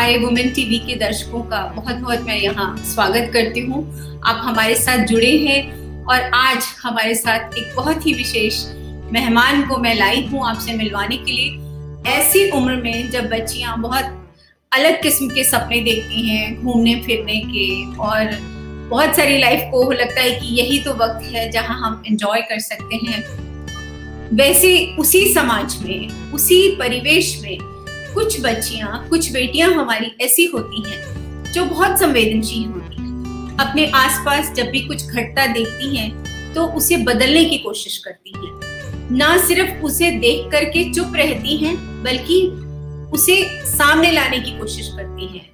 आई women TV के दर्शकों का बहुत बहुत मैं यहाँ स्वागत करती हूँ। आप हमारे साथ जुड़े हैं और आज हमारे साथ एक बहुत ही विशेष मेहमान को मैं लाई हूँ आपसे मिलवाने के लिए। ऐसी उम्र में जब बच्चियाँ बहुत अलग किस्म के सपने देखती हैं घूमने फिरने के, और बहुत सारी लाइफ को लगता है कि यही तो वक्त है जहाँ हम एंजॉय कर सकते हैं, वैसे उसी समाज में, उसी परिवेश में कुछ बच्चियां, कुछ बेटियां हमारी ऐसी होती हैं जो बहुत संवेदनशील होती हैं। अपने आसपास जब भी कुछ घटता देखती हैं तो उसे बदलने की कोशिश करती हैं। ना सिर्फ उसे देख करके चुप रहती हैं, बल्कि उसे सामने लाने की कोशिश करती हैं,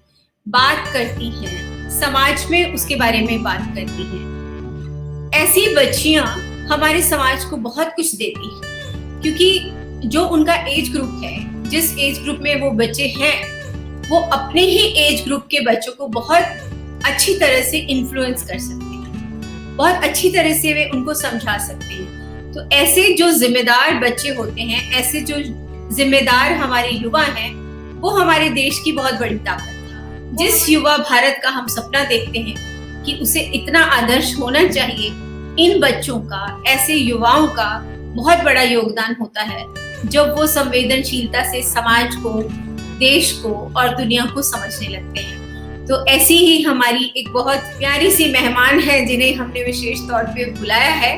बात करती हैं, समाज में उसके बारे में बात करती हैं। ऐसी बच्चियां हमारे समाज को बहुत कुछ देती हैं, क्योंकि जो उनका एज ग्रुप है, जिस एज ग्रुप में वो बच्चे हैं, वो अपने ही एज ग्रुप के बच्चों को बहुत अच्छी तरह से इन्फ्लुएंस कर सकते हैं, बहुत अच्छी तरह से वे उनको समझा सकते हैं। तो ऐसे जो जिम्मेदार बच्चे होते हैं, ऐसे जो जिम्मेदार हमारे युवा हैं, वो हमारे देश की बहुत बड़ी ताकत है। जिस युवा भारत का हम सपना देखते हैं कि उसे इतना आदर्श होना चाहिए, इन बच्चों का, ऐसे युवाओं का बहुत बड़ा योगदान होता है जब वो संवेदनशीलता से समाज को, देश को और दुनिया को समझने लगते हैं। तो ऐसी ही हमारी एक बहुत प्यारी सी मेहमान है जिन्हें हमने विशेष तौर पे बुलाया है,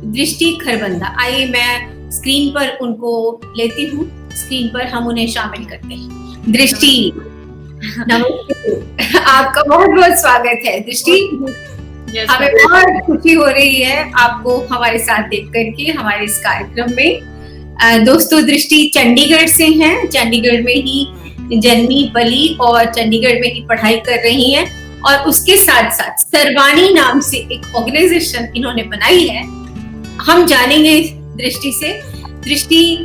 दृष्टि खरबंदा। आइए मैं स्क्रीन पर उनको लेती हूँ, स्क्रीन पर हम उन्हें शामिल करते हैं। दृष्टि, नमस्ते, आपका बहुत बहुत स्वागत है। दृष्टि, हमें बहुत खुशी हो रही है आपको हमारे साथ देख करके हमारे इस कार्यक्रम में। दोस्तों, दृष्टि चंडीगढ़ से हैं, चंडीगढ़ में ही जन्मी पली और चंडीगढ़ में ही पढ़ाई कर रही हैं, और उसके साथ साथ सर्वानी नाम से एक ऑर्गेनाइजेशन इन्होंने बनाई है। हम जानेंगे दृष्टि से। दृष्टि,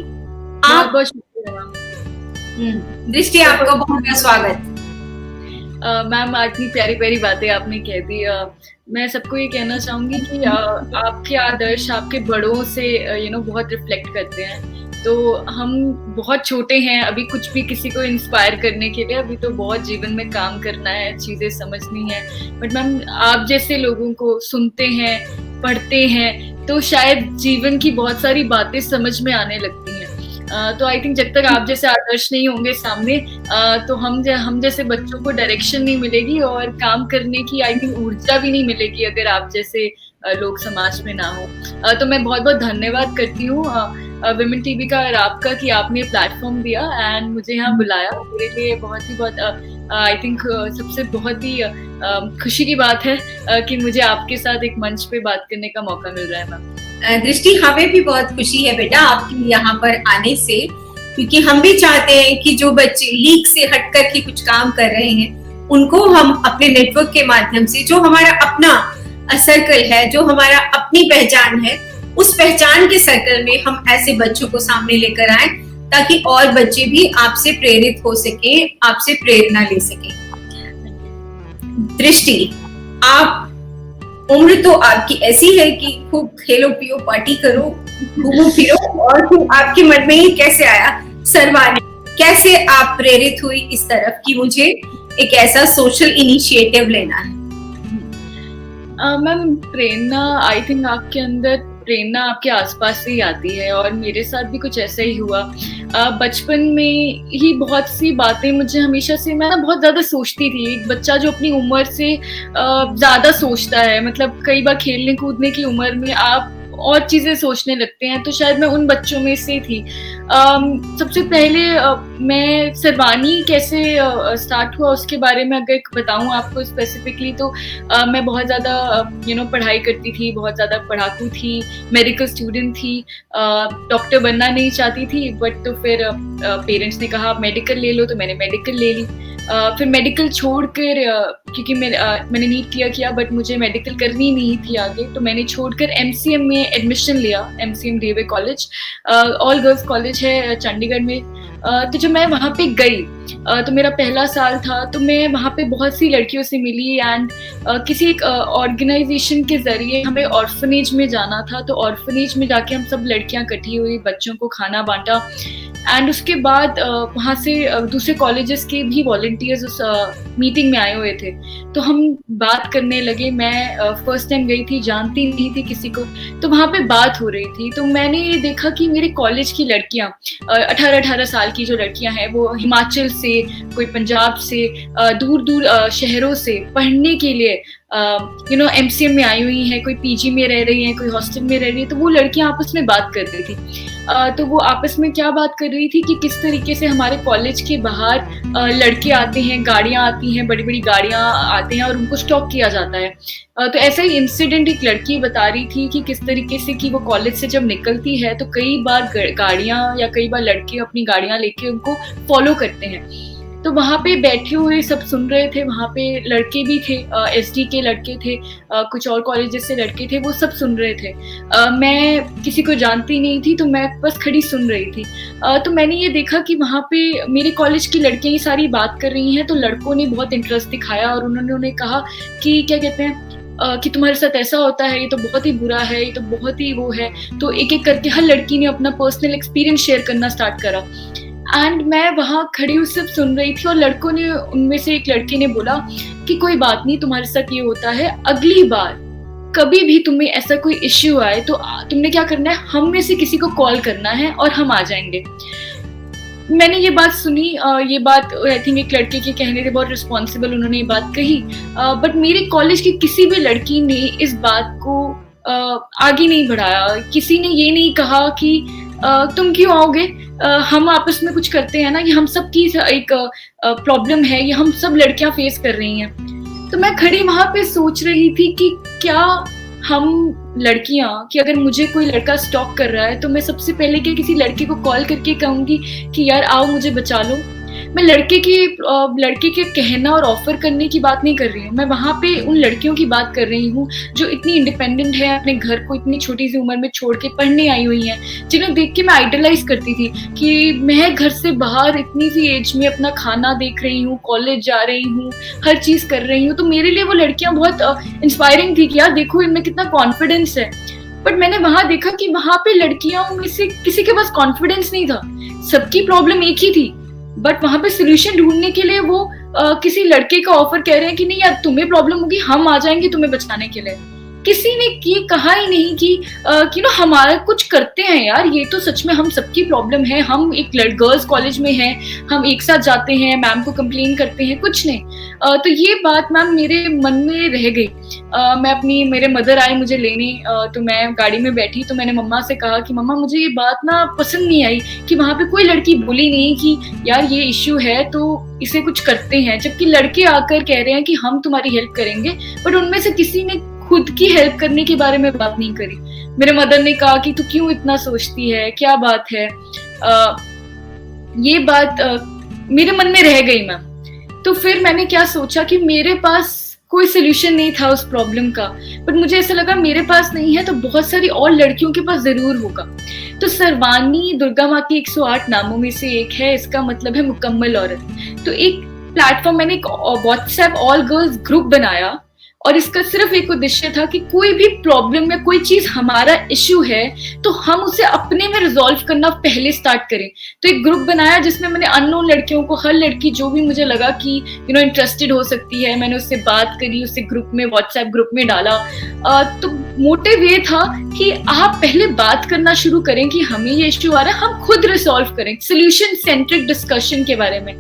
आप बहुत शुक्रिया दृष्टि, आपका बहुत बहुत स्वागत। मैम, इतनी प्यारी प्यारी बातें आपने कह दी। मैं सबको ये कहना चाहूंगी कि आपके आदर्श आपके बड़ों से बहुत रिफ्लेक्ट करते हैं। तो हम बहुत छोटे हैं अभी, कुछ भी किसी को इंस्पायर करने के लिए अभी तो बहुत जीवन में काम करना है, चीजें समझनी है। बट मैम, आप जैसे लोगों को सुनते हैं, पढ़ते हैं, तो शायद जीवन की बहुत सारी बातें समझ में आने लगती हैं। तो आई थिंक जब तक आप जैसे आदर्श नहीं होंगे सामने, तो हम जैसे बच्चों को डायरेक्शन नहीं मिलेगी और काम करने की आई थिंक ऊर्जा भी नहीं मिलेगी अगर आप जैसे लोग समाज में ना हो। तो मैं बहुत बहुत धन्यवाद करती हूँ वुमेन टीवी का और आपका कि आपने प्लेटफॉर्म दिया एंड मुझे यहाँ बुलाया। मेरे लिए बहुत आई थिंक सबसे बहुत ही खुशी की बात है कि मुझे आपके साथ एक मंच पे बात करने का मौका मिल रहा है मैम। दृष्टि, हमें भी बहुत खुशी है बेटा आपके यहाँ पर आने से, क्योंकि हम भी चाहते हैं कि जो बच्चे लीक से हट कर के कुछ काम कर रहे हैं, उनको हम अपने नेटवर्क के माध्यम से, जो हमारा अपना सर्कल है, जो हमारा अपनी पहचान है, उस पहचान के सर्कल में हम ऐसे बच्चों को सामने लेकर आए, ताकि और बच्चे भी आपसे प्रेरित हो सके, आपसे प्रेरणा ले सके। दृष्टि, आप, उम्र तो आपकी ऐसी है कि खूब खेलो पियो पार्टी करो, घूमो फिरो, और फिर आपके मन में ही कैसे आया सर्वानी, कैसे आप प्रेरित हुई इस तरफ कि मुझे एक ऐसा सोशल इनिशिएटिव लेना है? मैम, प्रेरणा आई थिंक आपके अंदर, प्रेरणा आपके आसपास से ही आती है, और मेरे साथ भी कुछ ऐसा ही हुआ। बचपन में ही बहुत सी बातें मुझे हमेशा से, मैं ना बहुत ज्यादा सोचती थी। एक बच्चा जो अपनी उम्र से ज्यादा सोचता है, मतलब कई बार खेलने कूदने की उम्र में आप और चीजें सोचने लगते हैं, तो शायद मैं उन बच्चों में से थी। सबसे पहले मैं सर्वानी कैसे स्टार्ट हुआ उसके बारे में अगर बताऊं आपको स्पेसिफिकली, तो मैं बहुत ज़्यादा पढ़ाई करती थी, बहुत ज़्यादा पढ़ाकू थी, मेडिकल स्टूडेंट थी, डॉक्टर बनना नहीं चाहती थी, बट तो फिर पेरेंट्स ने कहा मेडिकल ले लो, तो मैंने मेडिकल ले ली। फिर मेडिकल छोड़कर, क्योंकि मैंने नीट किया बट मुझे मेडिकल करनी नहीं थी आगे, तो मैंने छोड़कर एमसीएम में एडमिशन लिया, MCM डीवे college, all girls college है चंडीगढ़ में। तो जब मैं वहाँ पे गई, तो मेरा पहला साल था, तो मैं वहाँ पे बहुत सी लड़कियों से मिली एंड किसी एक ऑर्गेनाइजेशन के जरिए हमें ऑर्फनेज में जाना था। तो ऑर्फनेज में जाके हम सब लड़कियाँ इकट्ठी हुई, बच्चों को खाना बांटा एंड उसके बाद वहाँ से दूसरे कॉलेजेस के भी वॉलंटियर्स उस मीटिंग में आए हुए थे, तो हम बात करने लगे। मैं फर्स्ट टाइम गई थी, जानती नहीं थी किसी को, तो वहाँ पे बात हो रही थी। तो मैंने ये देखा कि मेरे कॉलेज की लड़कियाँ 18-18 साल की जो लड़कियाँ हैं वो हिमाचल से, कोई पंजाब से, दूर दूर शहरों से पढ़ने के लिए MCM में आई हुई हैं, कोई पीजी में रह रही हैं, कोई हॉस्टल में रह रही है। तो वो लड़कियां आपस में बात कर रही थी। तो वो आपस में क्या बात कर रही थी कि किस तरीके से हमारे कॉलेज के बाहर लड़के आते हैं, गाड़ियां आती हैं, बड़ी बड़ी गाड़ियां आते हैं और उनको स्टॉक किया जाता है। तो ऐसा ही इंसिडेंट एक लड़की बता रही थी कि किस तरीके से कि वो कॉलेज से जब निकलती है तो कई बार गाड़ियां या कई बार लड़के अपनी गाड़ियां लेके उनको फॉलो करते हैं। तो वहाँ पे बैठे हुए सब सुन रहे थे, वहाँ पे लड़के भी थे, SD के लड़के थे, कुछ और कॉलेजेस से लड़के थे, वो सब सुन रहे थे। मैं किसी को जानती नहीं थी, तो मैं बस खड़ी सुन रही थी। तो मैंने ये देखा कि वहाँ पे मेरे कॉलेज की लड़कियाँ ये सारी बात कर रही हैं, तो लड़कों ने बहुत इंटरेस्ट दिखाया और उन्होंने कहा कि क्या कहते हैं कि तुम्हारे साथ ऐसा होता है, ये तो बहुत ही बुरा है, ये तो बहुत ही वो है। तो एक एक करके हर लड़की ने अपना पर्सनल एक्सपीरियंस शेयर करना स्टार्ट करा एंड मैं वहाँ खड़ी उस सब सुन रही थी। और लड़कों ने, उनमें से एक लड़के ने बोला कि कोई बात नहीं, तुम्हारे साथ ये होता है, अगली बार कभी भी तुम्हें ऐसा कोई इश्यू आए तो तुमने क्या करना है, हम में से किसी को कॉल करना है और हम आ जाएंगे। मैंने ये बात सुनी, ये बात आई थिंक एक लड़के के कहने से बहुत रिस्पॉन्सिबल उन्होंने ये बात कही, बट मेरे कॉलेज की किसी भी लड़की ने इस बात को आगे नहीं बढ़ाया। किसी ने ये नहीं कहा कि तुम क्यों आओगे, हम आपस में कुछ करते हैं ना, ये हम सब की एक प्रॉब्लम है, ये हम सब लड़कियां फेस कर रही हैं। तो मैं खड़ी वहां पे सोच रही थी कि क्या हम लड़कियां, कि अगर मुझे कोई लड़का स्टॉक कर रहा है तो मैं सबसे पहले क्या किसी लड़के को कॉल करके कहूंगी कि यार आओ मुझे बचा लो। मैं लड़के के कहना और ऑफर करने की बात नहीं कर रही हूँ, मैं वहां पे उन लड़कियों की बात कर रही हूँ जो इतनी इंडिपेंडेंट है, अपने घर को इतनी छोटी सी उम्र में छोड़ के पढ़ने आई हुई हैं, जिन्हें देख के मैं आइडलाइज करती थी कि मैं घर से बाहर इतनी सी एज में अपना खाना देख रही हूँ, कॉलेज जा रही हूँ, हर चीज कर रही हूँ। तो मेरे लिए वो लड़कियां बहुत इंस्पायरिंग थी कि यार देखो इनमें कितना कॉन्फिडेंस है। बट मैंने वहां देखा कि वहां पे लड़कियों में से किसी के पास कॉन्फिडेंस नहीं था, सबकी प्रॉब्लम एक ही थी, बट वहां पे सोल्यूशन ढूंढने के लिए वो किसी लड़के का ऑफर कर रहे हैं कि नहीं यार तुम्हें प्रॉब्लम होगी, हम आ जाएंगे तुम्हें बचाने के लिए। किसी ने ये कहा ही नहीं कि ना हमारा कुछ करते हैं यार, ये तो सच में हम सबकी प्रॉब्लम है, हम एक गर्ल्स कॉलेज में हैं, हम एक साथ जाते हैं, मैम को कंप्लेन करते हैं, कुछ नहीं। तो ये बात मैम मेरे मन में रह गई। मेरे मदर आए मुझे लेने, तो मैं गाड़ी में बैठी, तो मैंने मम्मा से कहा कि मम्मा मुझे ये बात ना पसंद नहीं आई कि वहां पे कोई लड़की बोली नहीं कि यार ये इश्यू है तो इसे कुछ करते हैं, जबकि लड़के आकर कह रहे हैं कि हम तुम्हारी हेल्प करेंगे, बट उनमें से किसी ने खुद की हेल्प करने के बारे में बात नहीं करी। मेरे मदर ने कहा कि तू क्यों इतना सोचती है, क्या बात है। ये बात मेरे मन में रह गई मैम। तो फिर मैंने क्या सोचा कि मेरे पास कोई सोल्यूशन नहीं था उस प्रॉब्लम का, बट मुझे ऐसा लगा मेरे पास नहीं है तो बहुत सारी और लड़कियों के पास जरूर होगा। तो सर्वानी दुर्गा माँ के 108 नामों में से एक है, इसका मतलब है मुकम्मल औरत। तो एक प्लेटफॉर्म, मैंने एक व्हाट्सएप ऑल गर्ल्स ग्रुप बनाया और इसका सिर्फ एक उद्देश्य था कि कोई भी प्रॉब्लम या कोई चीज हमारा इश्यू है तो हम उसे अपने में रिजॉल्व करना पहले स्टार्ट करें। तो एक ग्रुप बनाया जिसमें मैंने अननोन लड़कियों को, हर लड़की जो भी मुझे लगा कि इंटरेस्टेड हो सकती है, मैंने उससे बात करी, उसे ग्रुप में, व्हाट्सएप ग्रुप में डाला। तो मोटिव ये था कि आप पहले बात करना शुरू करें कि हमें ये इश्यू आ रहा है, हम खुद रिजॉल्व करें, सोल्यूशन सेंट्रिक डिस्कशन के बारे में।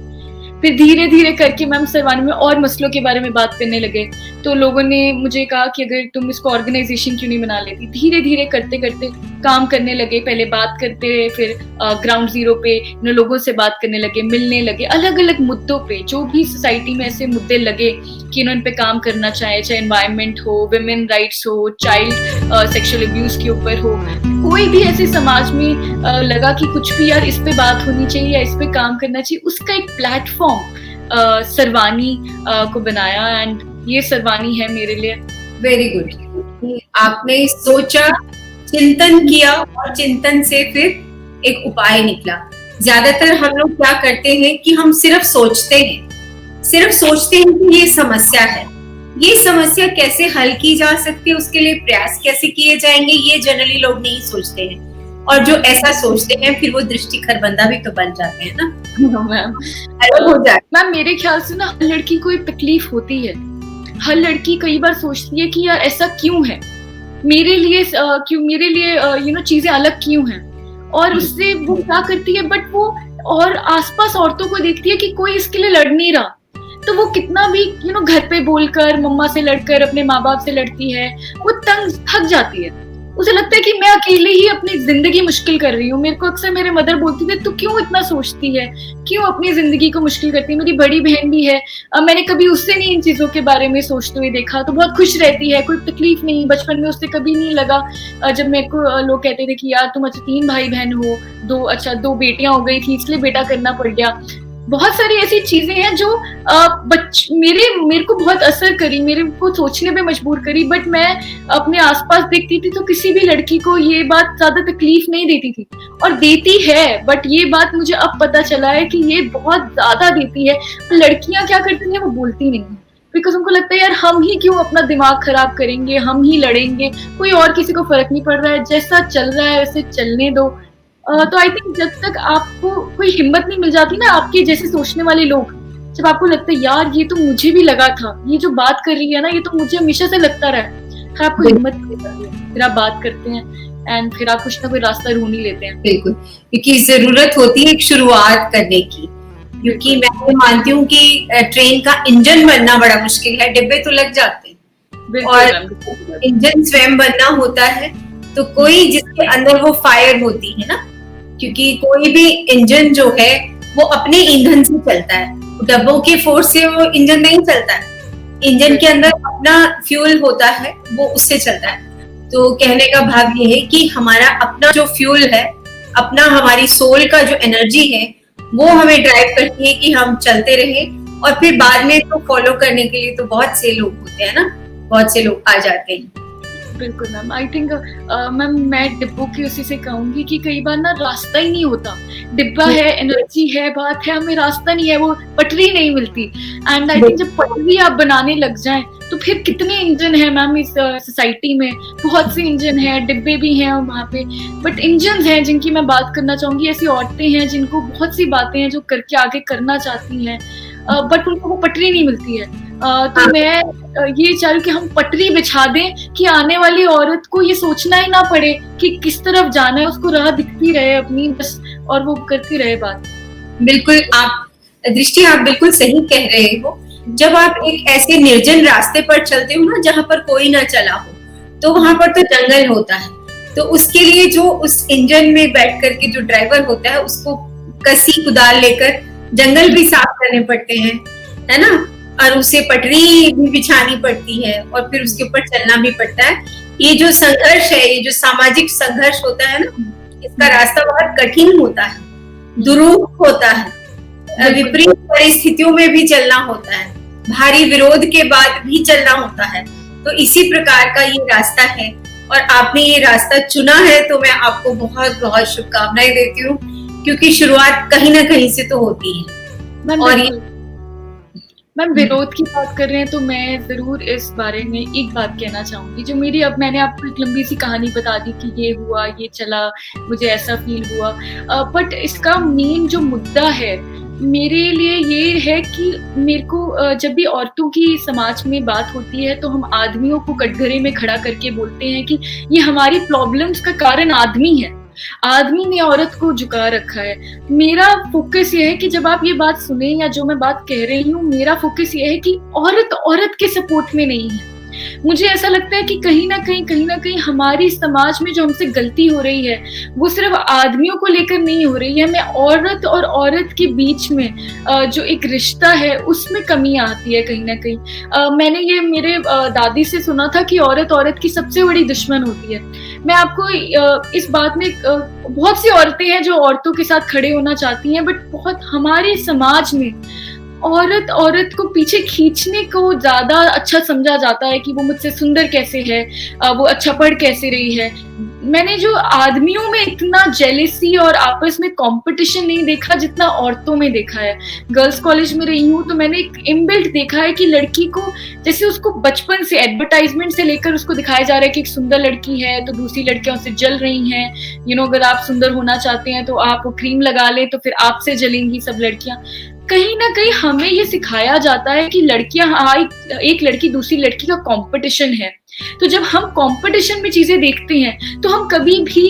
फिर धीरे धीरे करके मैम सरवानी में और मसलों के बारे में बात करने लगे। तो लोगों ने मुझे कहा कि अगर तुम इसको ऑर्गेनाइजेशन क्यों नहीं बना लेती। धीरे धीरे करते करते काम करने लगे, पहले बात करते रहे, फिर ग्राउंड जीरो पे लोगों से बात करने लगे, मिलने लगे, अलग अलग मुद्दों पे, जो भी सोसाइटी में ऐसे मुद्दे लगे कि इन पे काम करना चाहे एनवायरमेंट हो, विमेन राइट्स हो, चाइल्ड सेक्सुअल अब्यूज के ऊपर हो, कोई भी ऐसे समाज में लगा कि कुछ भी यार इस पे बात होनी चाहिए या इस पे काम करना चाहिए, उसका एक प्लेटफॉर्म सरवानी को बनाया। एंड ये सरवानी है मेरे लिए। Very good. आपने सोचा, चिंतन किया और चिंतन से फिर एक उपाय निकला। ज्यादातर हम लोग क्या करते हैं कि हम सिर्फ सोचते हैं कि ये समस्या है, ये समस्या कैसे हल की जा सकती है, उसके लिए प्रयास कैसे किए जाएंगे, ये जनरली लोग नहीं सोचते हैं। और जो ऐसा सोचते हैं फिर वो दृष्टि खरबंदा भी तो बन जाते हैं ना। मैम अलग हो जाए। मैम मेरे ख्याल से ना हर लड़की को एक तकलीफ होती है। हर लड़की कई बार सोचती है कि यार ऐसा क्यों है, मेरे लिए क्यों, मेरे लिए चीजें अलग क्यों हैं, और उससे वो क्या करती है, बट वो और आसपास औरतों को देखती है कि कोई इसके लिए लड़ नहीं रहा, तो वो कितना भी घर पे बोलकर, मम्मा से लड़कर, अपने माँ बाप से लड़ती है, वो थक जाती है। उसे लगता है कि मैं अकेले ही अपनी जिंदगी मुश्किल कर रही हूँ। मेरे को अक्सर मेरे मदर बोलती थी, तू क्यों इतना सोचती है, क्यों अपनी जिंदगी को मुश्किल करती है। मेरी बड़ी बहन भी है, मैंने कभी उससे नहीं इन चीजों के बारे में सोचते हुए देखा, तो बहुत खुश रहती है, कोई तकलीफ नहीं, बचपन में उससे कभी नहीं लगा। जब मेरे को लोग कहते थे कि यार तुम अच्छा 3 भाई बहन हो, 2 बेटियां हो गई थी इसलिए बेटा करना पड़ गया। बहुत सारी ऐसी चीजें हैं जो मेरे को बहुत असर करी, मेरे को सोचने पे मजबूर करी, बट मैं अपने आसपास देखती थी तो किसी भी लड़की को ये बात ज्यादा तकलीफ नहीं देती थी, और देती है, बट ये बात मुझे अब पता चला है कि ये बहुत ज्यादा देती है। लड़कियां क्या करती हैं, वो बोलती नहीं, बिकॉज उनको लगता है यार हम ही क्यों अपना दिमाग खराब करेंगे, हम ही लड़ेंगे, कोई और किसी को फर्क नहीं पड़ रहा है, जैसा चल रहा है वैसे चलने दो। तो आई थिंक जब तक आपको कोई हिम्मत नहीं मिल जाती ना, आपके जैसे सोचने वाले लोग, जब आपको लगता है यार ये तो मुझे भी लगा था, ये जो बात कर रही है ना ये तो मुझे हमेशा से लगता रहा है, फिर आपको हिम्मत मिल जाती है, फिर आप बात करते हैं एंड फिर आप कुछ ना कोई रास्ता ढूंढ ही लेते हैं। बिल्कुल, क्योंकि जरूरत होती है एक शुरुआत करने की, क्योंकि मैं मानती हूँ कि ट्रेन का इंजन बनना बड़ा मुश्किल है, डिब्बे तो लग जाते हैं, और इंजन स्वयं बनना होता है। तो कोई जिसके अंदर वो फायर होती है ना, क्योंकि कोई भी इंजन जो है वो अपने ईंधन से चलता है, डब्बों के फोर्स से वो इंजन नहीं चलता है, इंजन के अंदर अपना फ्यूल होता है, वो उससे चलता है। तो कहने का भाव ये है कि हमारा अपना जो फ्यूल है, अपना हमारी सोल का जो एनर्जी है, वो हमें ड्राइव करती है कि हम चलते रहे, और फिर बाद में तो फॉलो करने के लिए तो बहुत से लोग होते हैं ना, बहुत से लोग आ जाते हैं। बिल्कुल मैम, आई थिंक मैम मैं डिब्बों की उसी से कहूंगी कि कई बार ना रास्ता ही नहीं होता, डिब्बा है, एनर्जी है, बात है, हमें रास्ता नहीं है, वो पटरी नहीं मिलती। एंड आई थिंक जब पटरी आप बनाने लग जाएं तो फिर कितने इंजन है मैम इस सोसाइटी में, बहुत से इंजन है, डिब्बे भी हैं वहाँ पे, बट इंजन हैं जिनकी मैं बात करना चाहूंगी, ऐसी औरतें हैं जिनको बहुत सी बातें हैं जो करके आगे करना चाहती हैं, बट उनको वो पटरी नहीं मिलती है। तो मैं ये चाह रही कि हम पटरी बिछा दें कि आने वाली औरत को ये सोचना ही ना पड़े कि किस तरफ जाना है, उसको राह दिखती रहे अपनी बस, और वो करती रहे बात। बिल्कुल, आप दृष्टि आप बिल्कुल सही कह रहे हो। जब आप एक ऐसे निर्जन रास्ते पर चलते हो ना, जहाँ पर कोई ना चला हो, तो वहां पर तो जंगल होता है, तो उसके लिए जो उस इंजन में बैठ करके जो ड्राइवर होता है, उसको कसी कुदाल लेकर जंगल भी साफ करने पड़ते हैं, है ना, और उसे पटरी भी बिछानी पड़ती है, और फिर उसके ऊपर चलना भी पड़ता है। ये जो संघर्ष है, ये जो सामाजिक संघर्ष होता है ना, इसका रास्ता बहुत कठिन होता है, दुरूह होता है, विपरीत परिस्थितियों में भी चलना होता है, भारी विरोध के बाद भी चलना होता है। तो इसी प्रकार का ये रास्ता है, और आपने ये रास्ता चुना है, तो मैं आपको बहुत बहुत शुभकामनाएं देती हूँ, क्योंकि शुरुआत कहीं ना कहीं से तो होती है। और ये मैम विरोध की बात कर रहे हैं तो मैं जरूर इस बारे में एक बात कहना चाहूंगी, जो मेरी, अब मैंने आपको एक लंबी सी कहानी बता दी कि ये हुआ, ये चला, मुझे ऐसा फील हुआ, बट इसका मेन जो मुद्दा है मेरे लिए ये है कि मेरे को जब भी औरतों की समाज में बात होती है तो हम आदमियों को कटघरे में खड़ा करके बोलते हैं कि ये हमारी प्रॉब्लम्स का कारण आदमी है, आदमी ने औरत को झुका रखा है। मेरा फोकस ये है कि जब आप ये बात सुने या जो मैं बात कह रही हूँ, मेरा फोकस ये है कि औरत के सपोर्ट में नहीं है। मुझे ऐसा लगता है कि कहीं ना कहीं हमारी समाज में जो हमसे गलती हो रही है वो सिर्फ आदमियों को लेकर नहीं हो रही है, मैं औरत और औरत के बीच में जो एक रिश्ता है उसमें कमी आती है कहीं ना कहीं। मैंने ये मेरे दादी से सुना था कि औरत की सबसे बड़ी दुश्मन होती है। मैं आपको इस बात में, बहुत सी औरतें हैं जो औरतों के साथ खड़े होना चाहती हैं, बट बहुत हमारे समाज में औरत को पीछे खींचने को ज्यादा अच्छा समझा जाता है कि वो मुझसे सुंदर कैसे है, वो अच्छा पढ़ कैसे रही है, मैंने जो आदमियों में इतना जेलेसी और आपस में कंपटीशन नहीं देखा जितना औरतों में देखा है। गर्ल्स कॉलेज में रही हूँ तो मैंने एक इनबिल्ट देखा है कि लड़की को, जैसे उसको बचपन से एडवर्टाइजमेंट से लेकर उसको दिखाया जा रहा है कि एक सुंदर लड़की है तो दूसरी लड़कियां उससे जल रही हैं, अगर आप सुंदर होना चाहते हैं तो आप क्रीम लगा लें तो फिर आपसे जलेंगी सब लड़कियां। कहीं ना कहीं हमें ये सिखाया जाता है कि लड़कियां, एक लड़की दूसरी लड़की का कंपटीशन है। तो जब हम कंपटीशन में चीजें देखते हैं तो हम कभी भी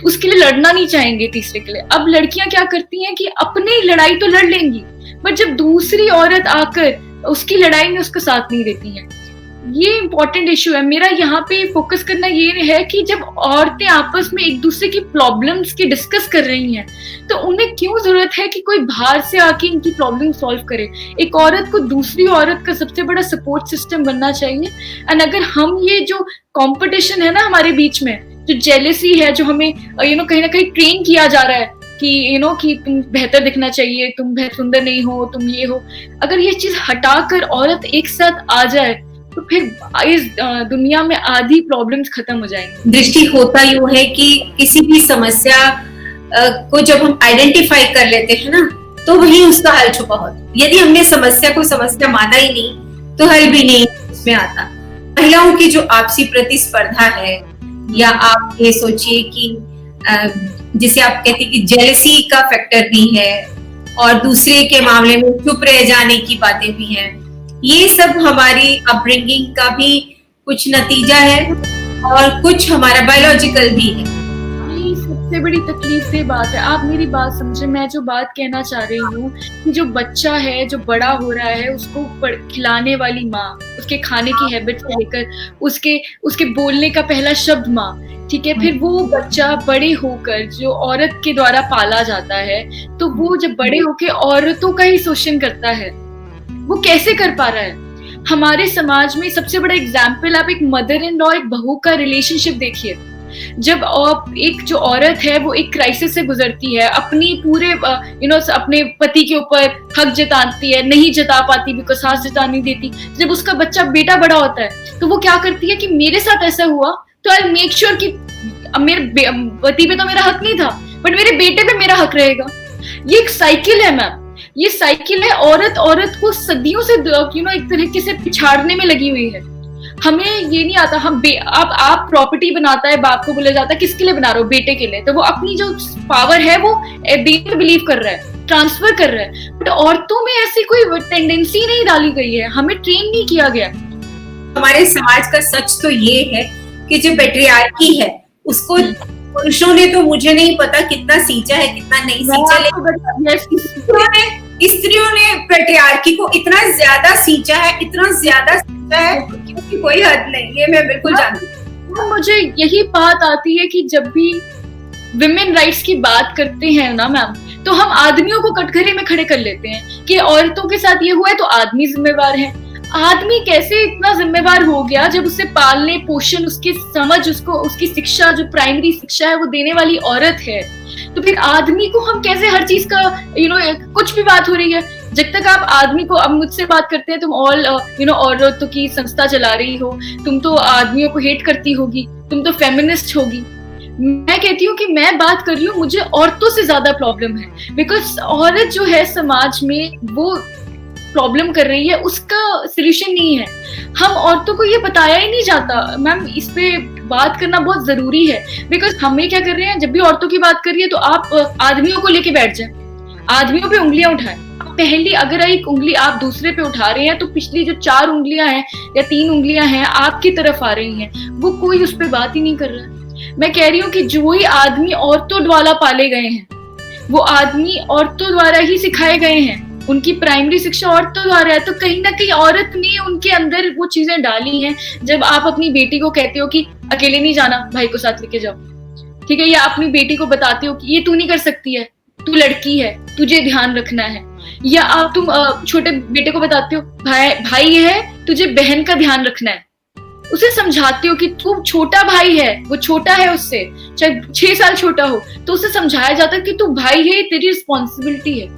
उसके लिए लड़ना नहीं चाहेंगे तीसरे के लिए। अब लड़कियां क्या करती हैं कि अपनी लड़ाई तो लड़ लेंगी, बट जब दूसरी औरत आकर उसकी लड़ाई में उसका साथ नहीं देती है। ये इम्पोर्टेंट इशू है। मेरा यहाँ पे फोकस करना ये है कि जब औरतें आपस में एक दूसरे की प्रॉब्लम्स की डिस्कस कर रही हैं तो उन्हें क्यों जरूरत है कि कोई बाहर से आके इनकी प्रॉब्लम सॉल्व करे। एक औरत को दूसरी औरत का सबसे बड़ा सपोर्ट सिस्टम बनना चाहिए। एंड अगर हम ये जो कंपटीशन है ना हमारे बीच में, जो जेलेसी है, जो हमें कहीं ना कहीं ट्रेन किया जा रहा है कि कि तुम बेहतर दिखना चाहिए, तुम सुंदर नहीं हो, तुम ये हो, अगर ये चीज हटाकर औरत एक साथ आ जाए तो फिर इस दुनिया में आधी प्रॉब्लम्स खत्म हो जाएंगी। दृष्टि होता यूं है कि किसी भी समस्या को जब हम आइडेंटिफाई कर लेते हैं ना तो वही उसका हल छुपा होता। यदि हमने समस्या को समस्या माना ही नहीं तो हल भी नहीं उसमें आता। महिलाओं की जो आपसी प्रतिस्पर्धा है, या आप ये सोचिए कि जिसे आप कहते हैं कि जेलसी का फैक्टर भी है और दूसरे के मामले में चुप रह जाने की बातें भी हैं, ये सब हमारी अपब्रिंगिंग का भी कुछ नतीजा है और कुछ हमारा बायोलॉजिकल भी है। सबसे बड़ी तकलीफ ये बात है, आप मेरी बात समझे, मैं जो बात कहना चाह रही हूँ कि जो बच्चा है जो बड़ा हो रहा है उसको खिलाने वाली माँ, उसके खाने की हैबिट से लेकर उसके बोलने का पहला शब्द माँ, ठीक है, फिर वो बच्चा बड़े होकर जो औरत के द्वारा पाला जाता है तो वो जब बड़े होकर औरतों का ही शोषण करता है, वो कैसे कर पा रहा है। हमारे समाज में सबसे बड़ा एग्जाम्पल आप एक मदर इन लॉ एक बहू का रिलेशनशिप देखिए। जब एक जो औरत है वो एक क्राइसिस से गुजरती है, अपनी पूरे अपने पति के ऊपर हक जताती है, नहीं जता पाती बिकॉज सास जता नहीं देती। जब उसका बच्चा बेटा बड़ा होता है तो वो क्या करती है कि मेरे साथ ऐसा हुआ तो आई मेक श्योर कि मेरे पति पे तो मेरा हक नहीं था बट मेरे बेटे पे मेरा हक रहेगा। ये एक साइकिल है मैम, ये साइकिल है। औरत को सदियों से एक तरीके से पिछाड़ने में लगी हुई है। हमें ये नहीं आता, हम आप प्रॉपर्टी बनाता है, बाप को बोला जाता है किसके लिए बना रहे हो, बेटे के लिए, तो वो अपनी जो पावर है वो देने में बिलीव कर रहा है, ट्रांसफर कर रहा है। बट औरतों में ऐसी कोई टेंडेंसी नहीं डाली गई है, हमें ट्रेन नहीं किया गया। हमारे समाज का सच तो ये है कि जो पेट्रियार्की है उसको पुरुषों ने, तो मुझे नहीं पता कितना सींचा है कितना नहीं सींचा, लेकिन स्त्रियों ने पेट्रियार्की को इतना ज्यादा सींचा है, इतना ज्यादा सींचा है कि उसकी कोई हद नहीं। ये मैं बिल्कुल जानती हूँ। मुझे यही बात आती है कि जब भी विमेन राइट्स की बात करते हैं ना मैम, तो हम आदमियों को कटघरे में खड़े कर लेते हैं कि औरतों के साथ ये हुआ है तो आदमी जिम्मेवार है। आदमी कैसे इतना जिम्मेवार हो गया जब उसे पालने पोषण, उसकी समझ, उसकी शिक्षा, जो प्राइमरी शिक्षा है वो देने वाली औरत है। तो फिर आदमी को हम कैसे हर चीज का कुछ भी बात हो रही है, जब तक आप आदमी को, अब मुझसे बात करते हैं तुम औरतों की संस्था चला रही हो, तुम तो आदमियों को हेट करती होगी, तुम तो फेमिनिस्ट होगी। मैं कहती हूँ कि मैं बात कर रही हूँ, मुझे औरतों से ज्यादा प्रॉब्लम है बिकॉज औरत जो है समाज में वो प्रॉब्लम कर रही है, उसका सोल्यूशन नहीं है। हम औरतों को ये बताया ही नहीं जाता मैम, इस पे बात करना बहुत जरूरी है बिकॉज हमें क्या कर रहे हैं, जब भी औरतों की बात करिए तो आप आदमियों को लेके बैठ जाए, आदमियों पे उंगलियां उठाएं। पहली अगर एक उंगली आप दूसरे पे उठा रहे हैं तो पिछली जो 4 उंगलियां हैं या 3 उंगलियां हैं आपकी तरफ आ रही हैं, वो कोई उस पर बात ही नहीं कर रहा है। मैं कह रही हूँ कि जो ही आदमी औरतों द्वारा पाले गए हैं, वो आदमी औरतों द्वारा ही सिखाए गए हैं, उनकी प्राइमरी शिक्षा औरतों द्वारा है, तो कहीं ना कहीं औरत ने उनके अंदर वो चीजें डाली हैं। जब आप अपनी बेटी को कहते हो कि अकेले नहीं जाना, भाई को साथ लेके जाओ, ठीक है, या अपनी बेटी को बताते हो कि ये तू नहीं कर सकती है, तू लड़की है, तुझे ध्यान रखना है, या आप तुम छोटे बेटे को बताते हो भाई ये है, तुझे बहन का ध्यान रखना है, उसे समझाते हो कि तू छोटा भाई है, वो छोटा है उससे, चाहे 6 साल छोटा हो, तो उसे समझाया जाता है कि तू भाई है, तेरी रिस्पॉन्सिबिलिटी है।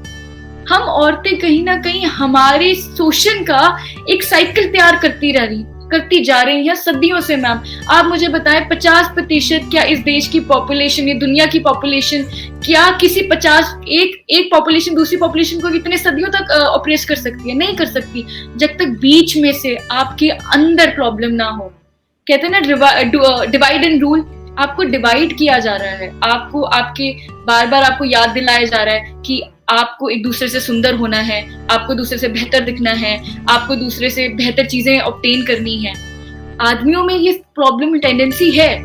हम औरतें कहीं ना कहीं हमारे शोषण का एक साइकिल तैयार करती रह रही, करती जा रही हैं सदियों से। मैम आप मुझे बताएं 50% क्या इस देश की पॉपुलेशन, ये दुनिया की पॉपुलेशन, क्या किसी 50 एक पॉपुलेशन दूसरी पॉपुलेशन को इतने सदियों तक ऑपरेट कर सकती है? नहीं कर सकती, जब तक बीच में से आपके अंदर प्रॉब्लम ना हो। कहते हैं ना डिवाइड एंड रूल, आपको डिवाइड किया जा रहा है, आपको आपके बार बार आपको याद दिलाया जा रहा है कि आपको एक दूसरे से सुंदर होना है, आपको दूसरे से बेहतर दिखना है, आपको दूसरे से बेहतर चीजें ऑब्टेन करनी है। आदमियों में ये प्रॉब्लम टेंडेंसी है,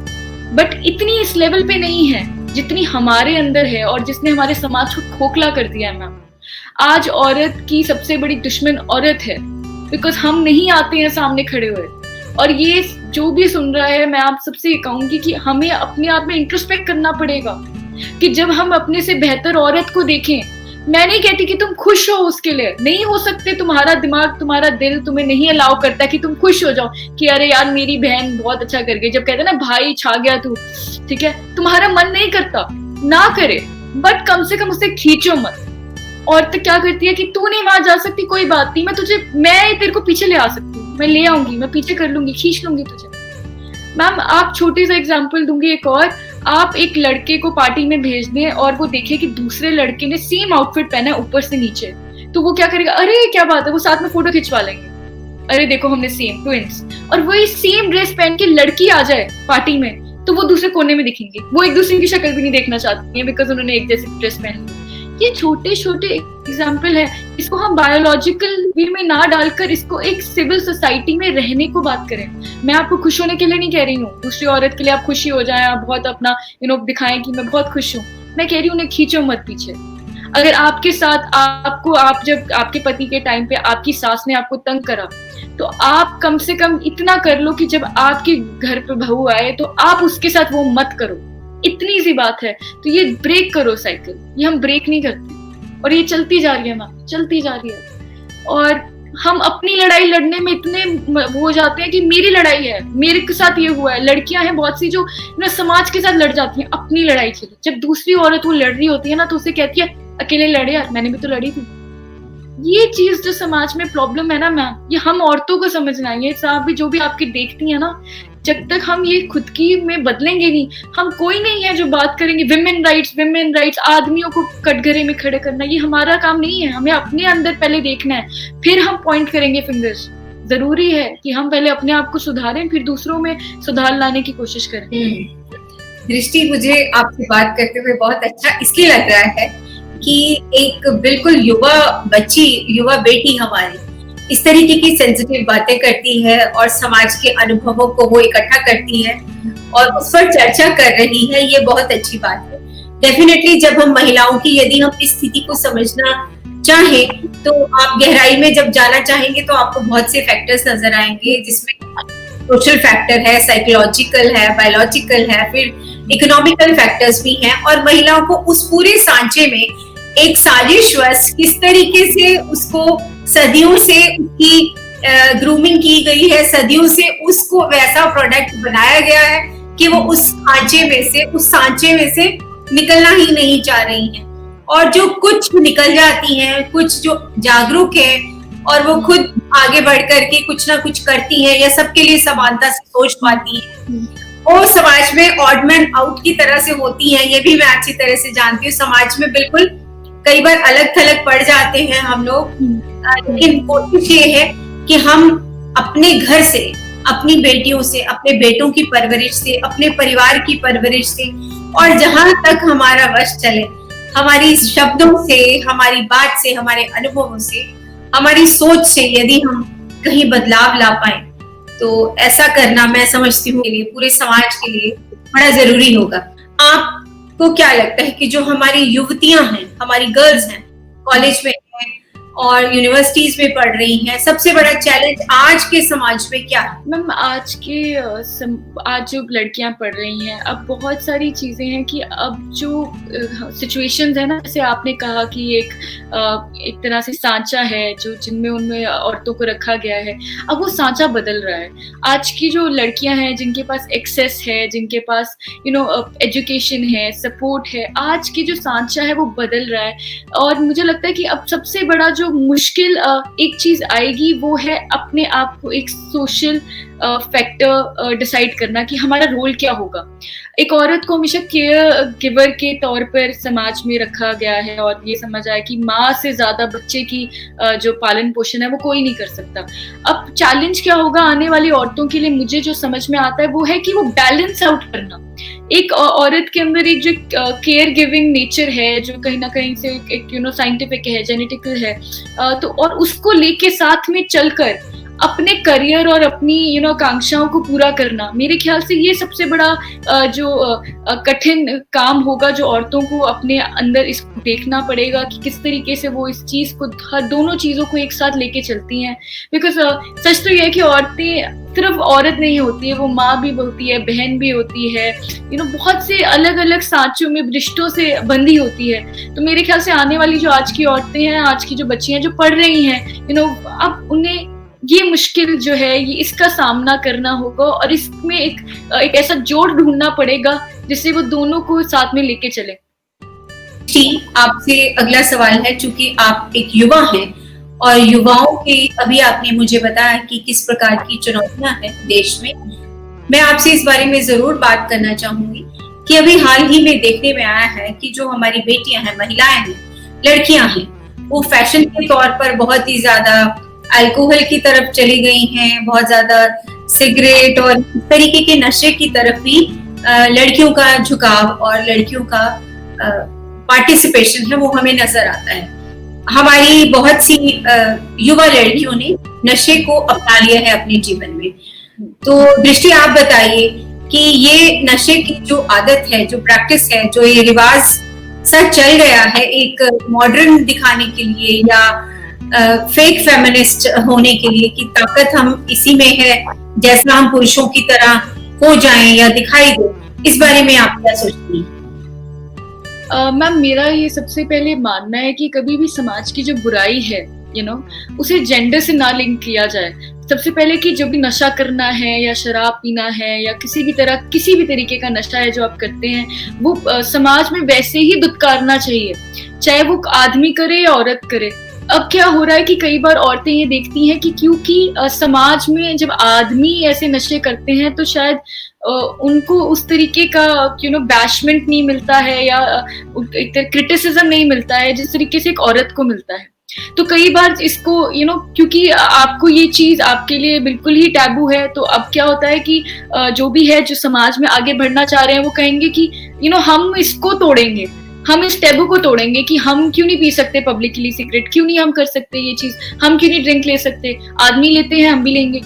बट इतनी इस लेवल पे नहीं है जितनी हमारे अंदर है और जिसने हमारे समाज को खोखला कर दिया है। मैम आज औरत की सबसे बड़ी दुश्मन औरत है, बिकॉज हम नहीं आते हैं सामने खड़े हुए। और ये जो भी सुन रहा है, मैं आप सबसे ये कहूंगी कि हमें अपने आप में इंट्रोस्पेक्ट करना पड़ेगा कि जब हम अपने से बेहतर औरत को देखें, मैं नहीं कहती कि तुम खुश हो, उसके लिए नहीं हो सकते, तुम्हारा दिमाग तुम्हारा दिल तुम्हें नहीं अलाउ करता कि तुम खुश हो जाओ कि अरे यार मेरी बहन बहुत अच्छा कर गई। जब कहते हैं ना भाई छा गया तू, ठीक है, तुम्हारा मन नहीं करता, ना करे, बट कम से कम उसे खींचो मत। औरत क्या करती है कि तू नहीं वहां जा सकती, कोई बात नहीं, मैं तेरे को पीछे ले आ सकती हूँ, मैं ले आऊंगी, मैं पीछे कर लूंगी, खींच लूंगी तुझे। मैम आप छोटे सा एग्जाम्पल दूंगी एक और, आप एक लड़के को पार्टी में भेज दें और वो देखे कि दूसरे लड़के ने सेम आउटफिट पहना है ऊपर से नीचे, तो वो क्या करेगा? अरे क्या बात है, वो साथ में फोटो खिंचवा लेंगे, अरे देखो हमने सेम ट्विंस। और वही सेम ड्रेस पहन के लड़की आ जाए पार्टी में, तो वो दूसरे कोने में दिखेंगे, वो एक दूसरे की शक्ल भी नहीं देखना चाहती है बिकॉज उन्होंने एक जैसी ड्रेस पहन ली। ये छोटे छोटे एग्जाम्पल है, इसको हम बायोलॉजिकल वे में ना डालकर इसको एक सिविल सोसाइटी में रहने को बात करें। मैं आपको खुश होने के लिए नहीं कह रही हूँ, दूसरी औरत के लिए आप खुशी हो जाएं, आप बहुत अपना दिखाएं कि मैं बहुत खुश हूँ। मैं कह रही हूँ उन्हें खींचो मत पीछे। अगर आपके साथ आप जब आपके पति के टाइम पे आपकी सास ने आपको तंग करा, तो आप कम से कम इतना कर लो कि जब आपके घर पे बहू आए तो आप उसके साथ वो मत करो। इतनी सी बात है। तो ये ब्रेक करो साइकिल, ये हम ब्रेक नहीं करते और ये चलती जा रही है मैम, चलती जा रही है। और हम अपनी लड़ाई लड़ने में इतने हो जाते हैं कि मेरी लड़ाई है, मेरे के साथ ये हुआ है। लड़कियां हैं बहुत सी जो ना समाज के साथ लड़ जाती हैं अपनी लड़ाई के लिए। जब दूसरी औरत वो लड़ रही होती है ना, तो उसे कहती है अकेले लड़े यार, मैंने भी तो लड़ी थी। ये चीज जो समाज में प्रॉब्लम है ना मैम, ये हम औरतों को समझना है। ये साहब भी जो भी आपकी देखती है ना, जब तक हम ये खुद की में बदलेंगे नहीं, हम कोई नहीं है जो बात करेंगे विमेन राइट्स, आदमियों को कटघरे में खड़े करना, ये हमारा काम नहीं है। हमें अपने अंदर पहले देखना है, फिर हम पॉइंट करेंगे फिंगर्स। जरूरी है कि हम पहले अपने आप को सुधारें, फिर दूसरों में सुधार लाने की कोशिश करें। दृष्टि, मुझे आपसे बात करते हुए बहुत अच्छा इसलिए लग रहा है कि एक बिल्कुल युवा बच्ची, युवा बेटी हमारी इस तरीके की सेंसिटिव बातें करती है और समाज के अनुभवों को वो इकट्ठा करती है और उस पर चर्चा कर रही है, ये बहुत अच्छी बात है। डेफिनेटली जब हम महिलाओं की, यदि हम इस स्थिति को समझना चाहें, तो आप गहराई में जब जाना चाहेंगे तो आपको बहुत से फैक्टर्स नजर आएंगे, जिसमें सोशल फैक्टर है, साइकोलॉजिकल है, बायोलॉजिकल है, फिर इकोनॉमिकल फैक्टर्स भी हैं। और महिलाओं को उस पूरे सांचे में एक साजिशवश किस तरीके से उसको सदियों से उसकी ग्रूमिंग की गई है, सदियों से उसको वैसा प्रोडक्ट बनाया गया है कि वो उस सांचे में से निकलना ही नहीं चाह रही हैं। और जो कुछ निकल जाती हैं, कुछ जो जागरूक है और वो खुद आगे बढ़ करके कुछ ना कुछ करती हैं या सबके लिए समानता से सोच पाती हैं, वो समाज में ऑड मैन आउट की तरह से होती हैं। ये भी मैं अच्छी तरह से जानती हूँ। समाज में बिल्कुल कई बार अलग थलग पड़ जाते हैं हम लोग, लेकिन कोशिश ये है कि हम अपने घर से, अपनी बेटियों से, अपने बेटों की परवरिश से, अपने परिवार की परवरिश से, और जहां तक हमारा वश चले, हमारी शब्दों से, हमारी बात से, हमारे अनुभवों से, हमारी सोच से यदि हम कहीं बदलाव ला पाए, तो ऐसा करना मैं समझती हूँ पूरे समाज के लिए बड़ा जरूरी होगा। आपको क्या लगता है कि जो हमारी युवतियां हैं, हमारी गर्ल्स हैं, कॉलेज में हैं और यूनिवर्सिटीज में पढ़ रही हैं, सबसे बड़ा चैलेंज आज के समाज में क्या है? मैम आज जो लड़कियां पढ़ रही हैं, अब बहुत सारी चीजें हैं कि अब जो सिचुएशंस है ना, जैसे आपने कहा कि एक तरह से सांचा है जो जिनमें उनमें औरतों को रखा गया है, अब वो सांचा बदल रहा है। आज की जो लड़कियां हैं जिनके पास एक्सेस है, जिनके पास एजुकेशन है, सपोर्ट है, आज की जो सांचा है वो बदल रहा है। और मुझे लगता है कि अब सबसे बड़ा जो जो मुश्किल एक चीज आएगी वो है अपने आप को एक सोशल फैक्टर डिसाइड करना कि हमारा रोल क्या होगा। एक औरत को हमेशा केयर गिवर के तौर पर समाज में रखा गया है और ये समझ आया कि माँ से ज्यादा बच्चे की जो पालन पोषण है वो कोई नहीं कर सकता। अब चैलेंज क्या होगा आने वाली औरतों के लिए, मुझे जो समझ में आता है वो है कि वो बैलेंस आउट करना। एक औरत के अंदर एक जो केयर गिविंग नेचर है जो कहीं ना कहीं से एक साइंटिफिक है, जेनेटिकल है, तो और उसको लेके साथ में चलकर अपने करियर और अपनी आकांक्षाओं को पूरा करना, मेरे ख्याल से ये सबसे बड़ा जो कठिन काम होगा जो औरतों को अपने अंदर इसको देखना पड़ेगा कि किस तरीके से वो इस चीज को, हर दोनों चीजों को एक साथ लेके चलती हैं। बिकॉज सच तो ये है कि औरतें सिर्फ औरत नहीं होती है, वो माँ भी होती है, बहन भी होती है, बहुत से अलग अलग सांचों में रिश्तों से बंधी होती है। तो मेरे ख्याल से आने वाली जो आज की औरतें हैं, आज की जो बच्चियां जो पढ़ रही हैं, अब उन्हें ये मुश्किल जो है ये इसका सामना करना होगा और इसमें एक ऐसा जोड़ ढूंढना पड़ेगा जिससे वो दोनों को साथ में लेके चले। जी, आपसे अगला सवाल है, चूंकि आप एक युवा हैं और युवाओं के, अभी आपने मुझे बताया कि किस प्रकार की चुनौतियां हैं देश में, मैं आपसे इस बारे में जरूर बात करना चाहूंगी कि अभी हाल ही में देखने में आया है कि जो हमारी बेटियां हैं, महिलाएं हैं, लड़कियां हैं, वो फैशन के तौर पर बहुत ही ज्यादा अल्कोहल की तरफ चली गई हैं, बहुत ज्यादा सिगरेट और इस तरीके के नशे की तरफ भी लड़कियों का झुकाव और लड़कियों का पार्टिसिपेशन है वो हमें नजर आता है। हमारी बहुत सी युवा लड़कियों ने नशे को अपना लिया है अपने जीवन में। तो दृष्टि, आप बताइए कि ये नशे की जो आदत है, जो प्रैक्टिस है, जो ये रिवाज सा चल गया है एक मॉडर्न दिखाने के लिए या फेक फेमिनिस्ट होने के लिए कि ताकत हम इसी में है, जैसा हम पुरुषों की तरह हो जाएं या दिखाई दे, इस बारे में आप क्या सोचती हैं? मैम, मेरा ये सबसे पहले मानना है कि कभी भी समाज की जो बुराई है उसे जेंडर से ना लिंक किया जाए। सबसे पहले कि जो भी नशा करना है या शराब पीना है या किसी भी तरीके का नशा है जो आप करते हैं, वो समाज में वैसे ही दुत्कारना चाहिए, चाहे वो आदमी करे या औरत करे। अब क्या हो रहा है कि कई बार औरतें ये देखती हैं कि क्योंकि समाज में जब आदमी ऐसे नशे करते हैं तो शायद उनको उस तरीके का बैशमेंट नहीं मिलता है या क्रिटिसिज्म नहीं मिलता है जिस तरीके से एक औरत को मिलता है। तो कई बार इसको क्योंकि आपको ये चीज आपके लिए बिल्कुल ही टैबू है, तो अब क्या होता है कि जो भी है, जो समाज में आगे बढ़ना चाह रहे हैं, वो कहेंगे कि हम इसको तोड़ेंगे, हम इस टैबू को तोड़ेंगे कि हम क्यों नहीं पी सकते पब्लिकली सिगरेट, क्यों नहीं हम कर सकते ये चीज, हम क्यों नहीं ड्रिंक ले सकते, आदमी लेते हैं हम भी लेंगे।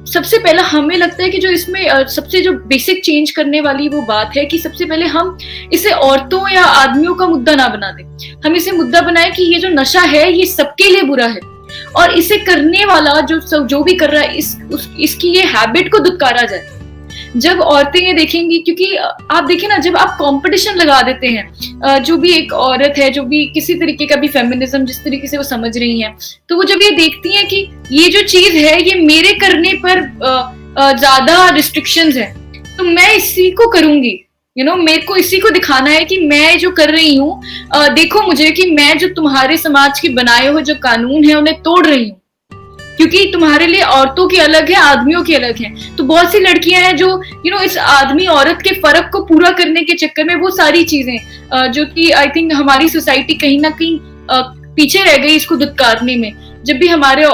सबसे पहला हमें लगता है कि जो इसमें सबसे जो बेसिक चेंज करने वाली वो बात है कि सबसे पहले हम इसे औरतों या आदमियों का मुद्दा ना बना दें, हम इसे मुद्दा बनाएं कि ये जो नशा है ये सबके लिए बुरा है और इसे करने वाला जो भी कर रहा है इसकी ये हैबिट को दुत्कारा जाए। जब औरतें ये देखेंगी, क्योंकि आप देखिए ना, जब आप कंपटीशन लगा देते हैं, जो भी एक औरत है, जो भी किसी तरीके का भी फेमिनिज्म जिस तरीके से वो समझ रही हैं, तो वो जब ये देखती हैं कि ये जो चीज है ये मेरे करने पर ज्यादा रिस्ट्रिक्शंस है, तो मैं इसी को करूंगी, मेरे को इसी को दिखाना है कि मैं जो कर रही हूँ, देखो मुझे कि मैं जो तुम्हारे समाज के बनाए हुए जो कानून है उन्हें तोड़ रही हूँ, क्योंकि तुम्हारे लिए औरतों की अलग है, आदमियों की अलग है। तो बहुत सी लड़कियां हैं जो इस आदमी औरत के फर्क को पूरा करने के चक्कर में वो सारी चीजें जो कि आई थिंक हमारी सोसाइटी कहीं ना कहीं पीछे रह गई इसको दुत्कारने में। जब भी हमारे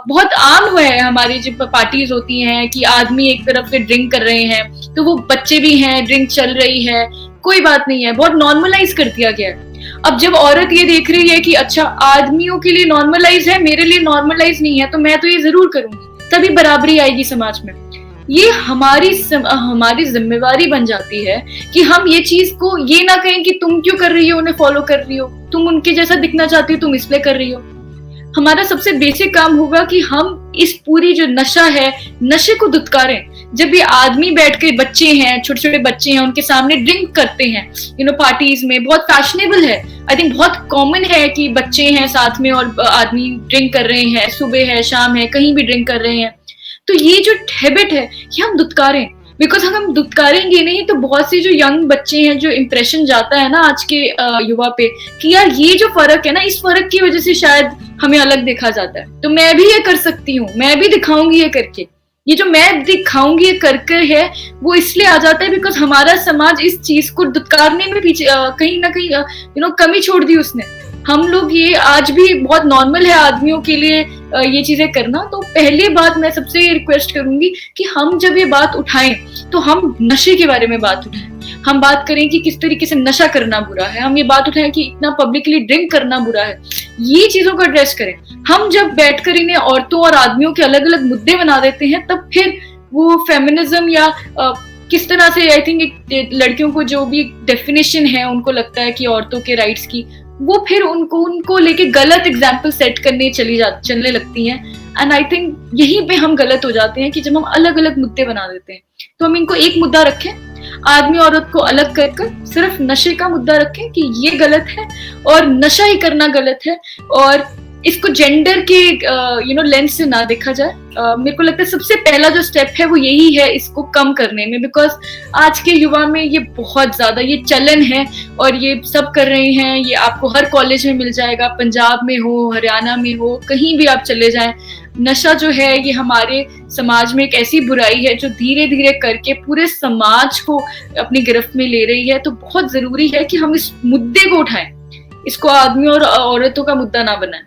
बहुत आम हुआ है, हमारी जब पार्टीज होती हैं कि आदमी एक तरफ से ड्रिंक कर रहे हैं तो वो बच्चे भी हैं, ड्रिंक चल रही है, कोई बात नहीं है, बहुत नॉर्मलाइज कर दिया गया है। अब जब औरत ये देख रही है कि अच्छा आदमियों के लिए नॉर्मलाइज है, मेरे लिए नॉर्मलाइज नहीं है, तो मैं तो ये जरूर करूंगी, तभी बराबरी आएगी समाज में। ये हमारी जिम्मेवारी बन जाती है कि हम ये चीज को ये ना कहें कि तुम क्यों कर रही हो, उन्हें फॉलो कर रही हो, तुम उनके जैसा दिखना चाहती हो, तुम इसलिए कर रही हो। हमारा सबसे बेसिक काम होगा कि हम इस पूरी जो नशा है, नशे को दुत्कारें। जब भी आदमी बैठ के, बच्चे हैं, छोटे छोटे बच्चे हैं, उनके सामने ड्रिंक करते हैं पार्टीज में, बहुत फैशनेबल है, आई थिंक बहुत कॉमन है कि बच्चे हैं साथ में और आदमी ड्रिंक कर रहे हैं, सुबह है, शाम है, कहीं भी ड्रिंक कर रहे हैं। तो ये जो हैबिट है ये हम दुत्कारें। बिकॉज हम दुत्कारेंगे नहीं तो बहुत से जो यंग बच्चे हैं, जो इम्प्रेशन जाता है ना आज के युवा पे कि यार ये जो फर्क है ना, इस फर्क की वजह से शायद हमें अलग देखा जाता है, तो मैं भी ये कर सकती हूँ, मैं भी दिखाऊंगी ये करके। ये जो मैं दिखाऊंगी ये करके है वो इसलिए आ जाता है बिकॉज हमारा समाज इस चीज को दुत्कारने में पीछे कहीं ना कहीं कमी छोड़ दी उसने। हम लोग ये आज भी बहुत नॉर्मल है आदमियों के लिए ये चीजें करना। तो पहली बात मैं सबसे रिक्वेस्ट करूंगी कि हम जब ये बात उठाएं तो हम नशे के बारे में बात उठाएं। हम बात करें कि किस तरीके से नशा करना बुरा है, हम ये बात उठाएं कि इतना पब्लिकली ड्रिंक करना बुरा है, ये चीजों को एड्रेस करें। हम जब बैठकर इन्हें औरतों और आदमियों के अलग अलग मुद्दे बना देते हैं तब फिर वो फेमिनिज्म या किस तरह से आई थिंक लड़कियों को जो भी डेफिनेशन है उनको लगता है कि औरतों के राइट्स की, वो फिर उनको लेके गलत एग्जाम्पल सेट करने चलने लगती हैं। एंड आई थिंक यहीं पे हम गलत हो जाते हैं कि जब हम अलग अलग मुद्दे बना देते हैं। तो हम इनको एक मुद्दा रखें, आदमी औरत को अलग कर सिर्फ नशे का मुद्दा रखें कि ये गलत है और नशा ही करना गलत है, और इसको जेंडर के लेंस से ना देखा जाए। मेरे को लगता है सबसे पहला जो स्टेप है वो यही है इसको कम करने में, बिकॉज आज के युवा में ये बहुत ज्यादा ये चलन है और ये सब कर रहे हैं। ये आपको हर कॉलेज में मिल जाएगा, पंजाब में हो, हरियाणा में हो, कहीं भी आप चले जाएं। नशा जो है ये हमारे समाज में एक ऐसी बुराई है जो धीरे धीरे करके पूरे समाज को अपनी गिरफ्त में ले रही है। तो बहुत जरूरी है कि हम इस मुद्दे को उठाएं, इसको आदमियों और औरतों का मुद्दा ना बनाएं।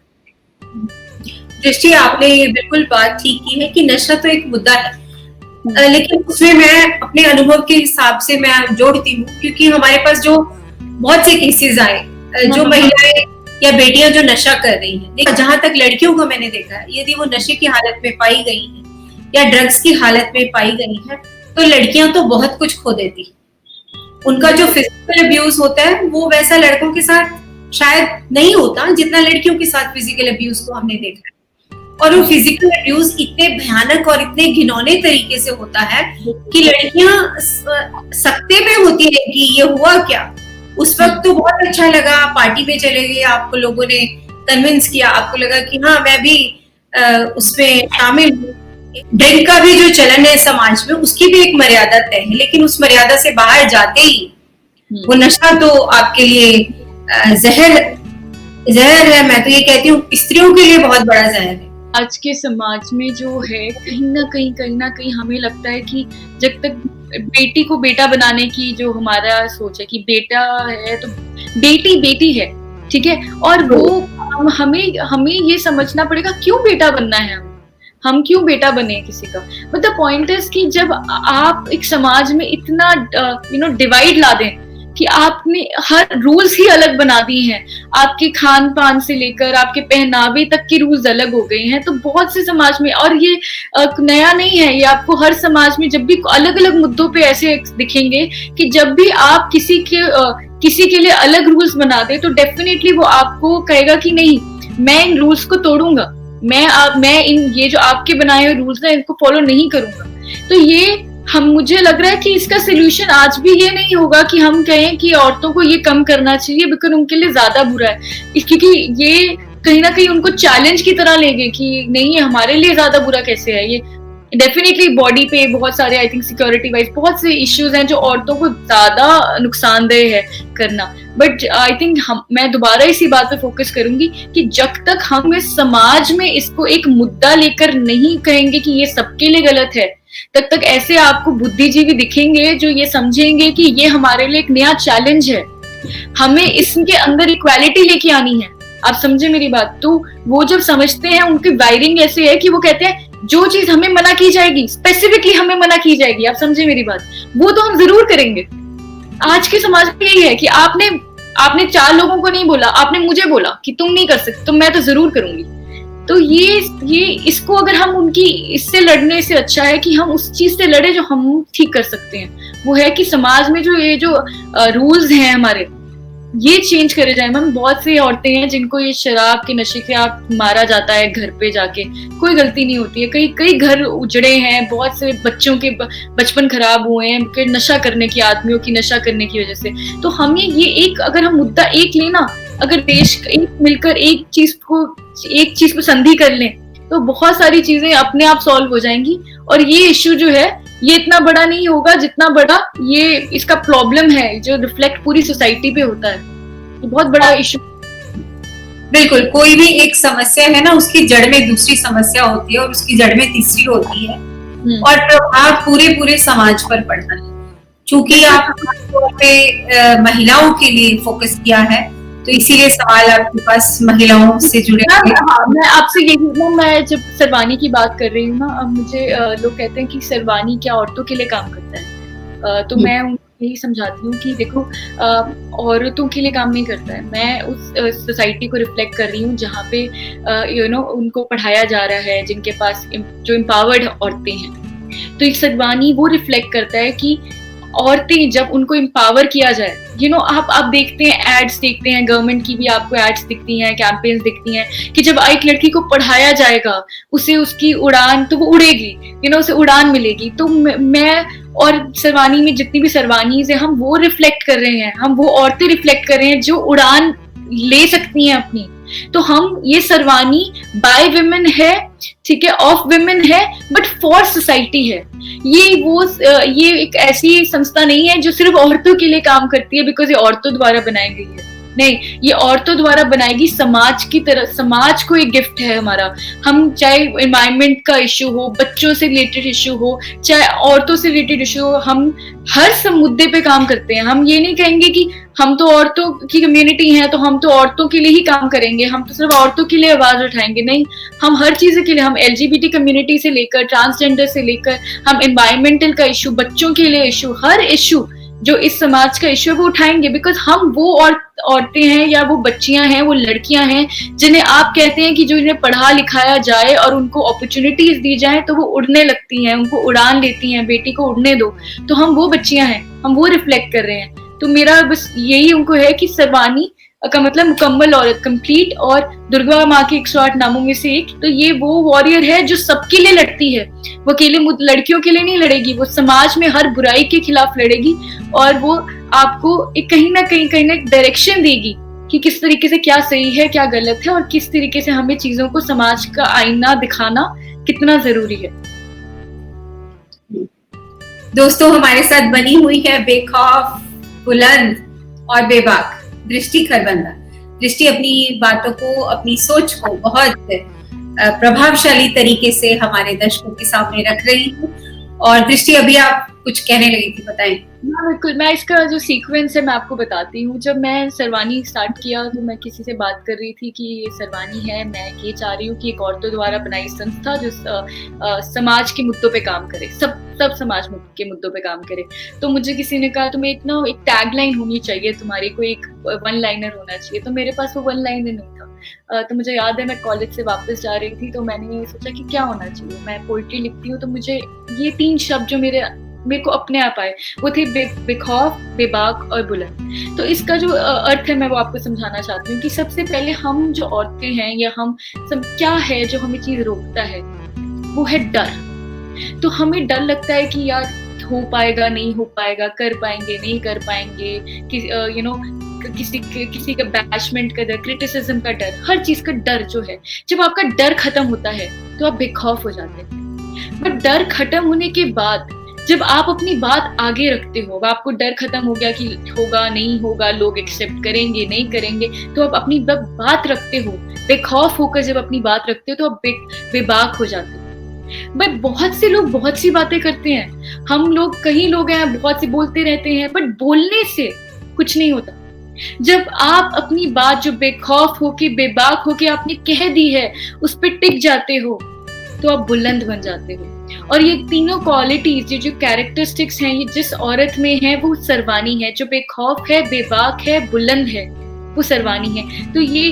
दृष्टि, आपने ये बिल्कुल बात ठीक की है कि नशा तो एक मुद्दा है, लेकिन उसमें मैं अपने अनुभव के हिसाब से मैं जोड़ती हूँ, क्योंकि हमारे पास जो बहुत से केसेस आए जो महिलाएं या बेटियां जो नशा कर रही हैं, जहां तक लड़कियों को मैंने देखा है, यदि वो नशे की हालत में पाई गई है या ड्रग्स की हालत में पाई गई है तो लड़कियां तो बहुत कुछ खो देती। उनका जो फिजिकल अब्यूज होता है वो वैसा लड़कों के साथ शायद नहीं होता जितना लड़कियों के साथ फिजिकल अब्यूज को हमने देखा है। और वो फिजिकल अब्यूज इतने भयानक और इतने घिनौने तरीके से होता है कि लड़कियां सकते में होती है कि ये हुआ क्या। उस वक्त तो बहुत अच्छा लगा, पार्टी में चले गए, आपको लोगों ने कन्विंस किया, आपको लगा कि हाँ मैं भी उसमें शामिल हूँ। ड्रिंक का भी जो चलन है समाज में उसकी भी एक मर्यादा तय है, लेकिन उस मर्यादा से बाहर जाते ही वो नशा तो आपके लिए जहर है। मैं तो ये कहती हूँ स्त्रियों के लिए बहुत बड़ा जहर है। आज के समाज में जो है कहीं ना कहीं हमें लगता है कि जब तक बेटी को बेटा बनाने की जो हमारा सोच है कि बेटा है तो बेटी है, ठीक है, और वो हमें ये समझना पड़ेगा क्यों बेटा बनना है, हम क्यों बेटा बने किसी का। बट द पॉइंट इज कि जब आप एक समाज में इतना डिवाइड ला दें कि आपने हर रूल्स ही अलग बना दिए हैं, आपके खान पान से लेकर आपके पहनावे तक के रूल्स अलग हो गए हैं, तो बहुत से समाज में, और ये नया नहीं है, ये आपको हर समाज में जब भी अलग अलग मुद्दों पे ऐसे दिखेंगे कि जब भी आप किसी के लिए अलग रूल्स बना दे तो डेफिनेटली वो आपको कहेगा कि नहीं, मैं इन रूल्स को तोड़ूंगा, मैं इन ये जो आपके बनाए हुए रूल्स हैं इनको फॉलो नहीं करूंगा। तो ये मुझे लग रहा है कि इसका सोल्यूशन आज भी ये नहीं होगा कि हम कहें कि औरतों को ये कम करना चाहिए बिकॉज उनके लिए ज्यादा बुरा है, क्योंकि ये कहीं ना कहीं उनको चैलेंज की तरह लेंगे कि नहीं हमारे लिए ज्यादा बुरा कैसे है। ये डेफिनेटली बॉडी पे बहुत सारे आई थिंक सिक्योरिटी वाइज बहुत से इश्यूज हैं जो औरतों को ज्यादा नुकसानदेह है करना। बट आई थिंक मैं दोबारा इसी बात पे फोकस करूंगी कि जब तक हम इस समाज में इसको एक मुद्दा लेकर नहीं कहेंगे कि ये सबके लिए गलत है, तब तक ऐसे आपको बुद्धिजीवी दिखेंगे जो ये समझेंगे कि ये हमारे लिए एक नया चैलेंज है, हमें इसके अंदर इक्वालिटी लेके आनी है। आप समझे मेरी बात। तो वो जब समझते हैं उनकी वायरिंग ऐसे है कि वो कहते हैं जो चीज हमें मना की जाएगी, स्पेसिफिकली हमें मना की जाएगी, आप समझे मेरी बात, वो तो हम जरूर करेंगे। आज के समाज में यही है कि आपने 4 लोगों को नहीं बोला, आपने मुझे बोला कि तुम नहीं कर सकते, तो मैं तो जरूर करूंगी। तो ये इसको अगर हम उनकी इससे लड़ने से अच्छा है कि हम उस चीज से लड़े जो हम ठीक कर सकते हैं। वो है कि समाज में जो रूल्स हैं हमारे, ये चेंज करे जाए। मैम बहुत सी औरतें हैं जिनको ये शराब के नशे के आप मारा जाता है घर पे जाके, कोई गलती नहीं होती है। कई घर उजड़े हैं, बहुत से बच्चों के बचपन खराब हुए हैं नशा करने की, आदमियों की नशा करने की वजह से। तो हमें ये एक अगर हम मुद्दा एक लेना, अगर देश एक मिलकर एक चीज पे संधि कर लें तो बहुत सारी चीजें अपने आप सॉल्व हो जाएंगी। और ये इश्यू जो है ये इतना बड़ा नहीं होगा जितना बड़ा ये इसका प्रॉब्लम है जो रिफ्लेक्ट पूरी सोसाइटी पे होता है। ये बहुत बड़ा इशू। बिल्कुल, कोई भी एक समस्या है ना, उसकी जड़ में दूसरी समस्या होती है और उसकी जड़ में तीसरी होती है और प्रभाव पूरे पूरे समाज पर पड़ता है। चूंकि आप खासतौर पे महिलाओं के लिए फोकस किया है, तो इसीलिए सवाल आपके पास महिलाओं से जुड़े हैं। मैं आपसे यही मैं जब सर्वानी की बात कर रही हूँ ना, अब मुझे लोग कहते हैं कि सर्वानी क्या औरतों के लिए काम करता है, तो मैं यही समझाती हूँ कि देखो औरतों के लिए काम नहीं करता है। मैं उस सोसाइटी को रिफ्लेक्ट कर रही हूँ जहाँ पे उनको पढ़ाया जा रहा है, जिनके पास जो एम्पावर्ड औरतें हैं। तो एक सर्वानी वो रिफ्लेक्ट करता है कि औरतें जब उनको एम्पावर किया जाए, आप देखते हैं, एड्स देखते हैं, गवर्नमेंट की भी आपको एड्स दिखती हैं, कैंपेन्स दिखती हैं कि जब एक लड़की को पढ़ाया जाएगा, उसे उसकी उड़ान, तो वो उड़ेगी, उसे उड़ान मिलेगी। तो मैं और सर्वानी में जितनी भी सर्वानीज है, हम वो रिफ्लेक्ट कर रहे हैं, हम वो औरतें रिफ्लेक्ट कर रहे हैं जो उड़ान ले सकती हैं अपनी। तो हम ये सर्वानी बाय विमेन है, ठीक है, ऑफ विमेन है, बट फॉर सोसाइटी है। ये एक ऐसी संस्था नहीं है जो सिर्फ औरतों के लिए काम करती है बिकॉज ये औरतों द्वारा बनाई गई है। नहीं, ये औरतों द्वारा बनाएगी समाज की तरह। समाज को एक गिफ्ट है हमारा। हम चाहे एनवायरनमेंट का इश्यू हो, बच्चों से रिलेटेड इश्यू हो, चाहे औरतों से रिलेटेड इश्यू हो, हम हर सब मुद्दे पे काम करते हैं। हम ये नहीं कहेंगे कि हम तो औरतों की कम्युनिटी है तो हम तो औरतों के लिए ही काम करेंगे, हम तो सिर्फ औरतों के लिए आवाज उठाएंगे। नहीं, हम हर चीज के लिए, हम LGBT कम्युनिटी से लेकर ट्रांसजेंडर से लेकर हम एनवायरमेंटल का इश्यू, बच्चों के लिए इश्यू, हर इश्यू जो इस समाज का इश्यू है वो उठाएंगे। बिकॉज हम वो औरतें हैं या वो बच्चियां हैं, वो लड़कियां हैं जिन्हें आप कहते हैं कि जो इन्हें पढ़ा लिखाया जाए और उनको अपॉर्चुनिटीज दी जाए तो वो उड़ने लगती हैं, उनको उड़ान लेती हैं, बेटी को उड़ने दो। तो हम वो बच्चियां हैं, हम वो रिफ्लेक्ट कर रहे हैं। तो मेरा बस यही उनको है कि सर्वानी का मतलब मुकम्मल औरत, कंप्लीट, और दुर्गा माँ के 108 नामों में से एक। तो ये वो वॉरियर है जो सबके लिए लड़ती है। वो अकेले लड़कियों के लिए नहीं लड़ेगी, वो समाज में हर बुराई के खिलाफ लड़ेगी और वो आपको एक कहीं ना कहीं डायरेक्शन देगी कि किस तरीके से क्या सही है, क्या गलत है, और किस तरीके से हमें चीजों को समाज का आईना दिखाना कितना जरूरी है। दोस्तों, हमारे साथ बनी हुई है बेखौफ, बुलंद और बेबाक दृष्टि खरबंदा। दृष्टि अपनी बातों को, अपनी सोच को बहुत प्रभावशाली तरीके से हमारे दर्शकों के सामने रख रही हूँ। और दृष्टि, अभी आप कुछ कहने लगी थी, बताएं। बिल्कुल, मैं इसका जो सीक्वेंस है मैं आपको बताती हूँ। जब मैं सर्वानी स्टार्ट किया तो मैं किसी से बात कर रही थी कि ये सर्वानी है, मैं ये चाह रही हूँ कि एक औरतों द्वारा बनाई संस्था जो समाज के मुद्दों पे काम करे, सब समाज के मुद्दों पे काम करे। तो मुझे किसी ने कहा तुम्हें इतना एक टैगलाइन होनी चाहिए, तुम्हारी कोई एक वन लाइनर होना चाहिए। तो मेरे पास वो वन लाइनर नहीं था। तो मुझे याद है मैं कॉलेज से वापस जा रही थी तो मैंने सोचा कि क्या होना चाहिए। मैं पोइट्री लिखती हूँ तो मुझे ये 3 शब्द जो मेरे को अपने आप आए, वो थे बेखौफ, बेबाक और बुलंद। तो इसका जो अर्थ है मैं वो आपको समझाना चाहती हूँ कि सबसे पहले हम जो औरतें हैं या हम सब, क्या है जो हमें चीज रोकता है, वो है डर। तो हमें डर लगता है कि यार हो पाएगा, नहीं हो पाएगा, कर पाएंगे, नहीं कर पाएंगे, किसी का बैशमेंट का डर, क्रिटिसिज्म का डर, हर चीज का डर जो है। जब आपका डर खत्म होता है तो आप बेखौफ हो जाते हैं। बट डर खत्म होने के बाद जब आप अपनी बात आगे रखते हो, आपको डर खत्म हो गया कि होगा, नहीं होगा, लोग एक्सेप्ट करेंगे, नहीं करेंगे, तो आप अपनी बात रखते हो, बेखौफ होकर जब अपनी बात रखते हो तो आप बेबाक हो जाते हो। बट बहुत से लोग बहुत सी बातें करते हैं। हम लोग, कई लोग हैं, बहुत से बोलते रहते हैं, बट बोलने से कुछ नहीं होता। जब आप अपनी बात जो बेखौफ होके, बेबाक होके आपने कह दी है, उस पर टिक जाते हो तो आप बुलंद बन जाते हो। और ये तीनों क्वालिटीज, जो कैरेक्टरिस्टिक्स हैं, ये जिस औरत में है वो सर्वानी है। जो बेखौफ है, बेबाक है, बुलंद है, वो सर्वानी है। तो ये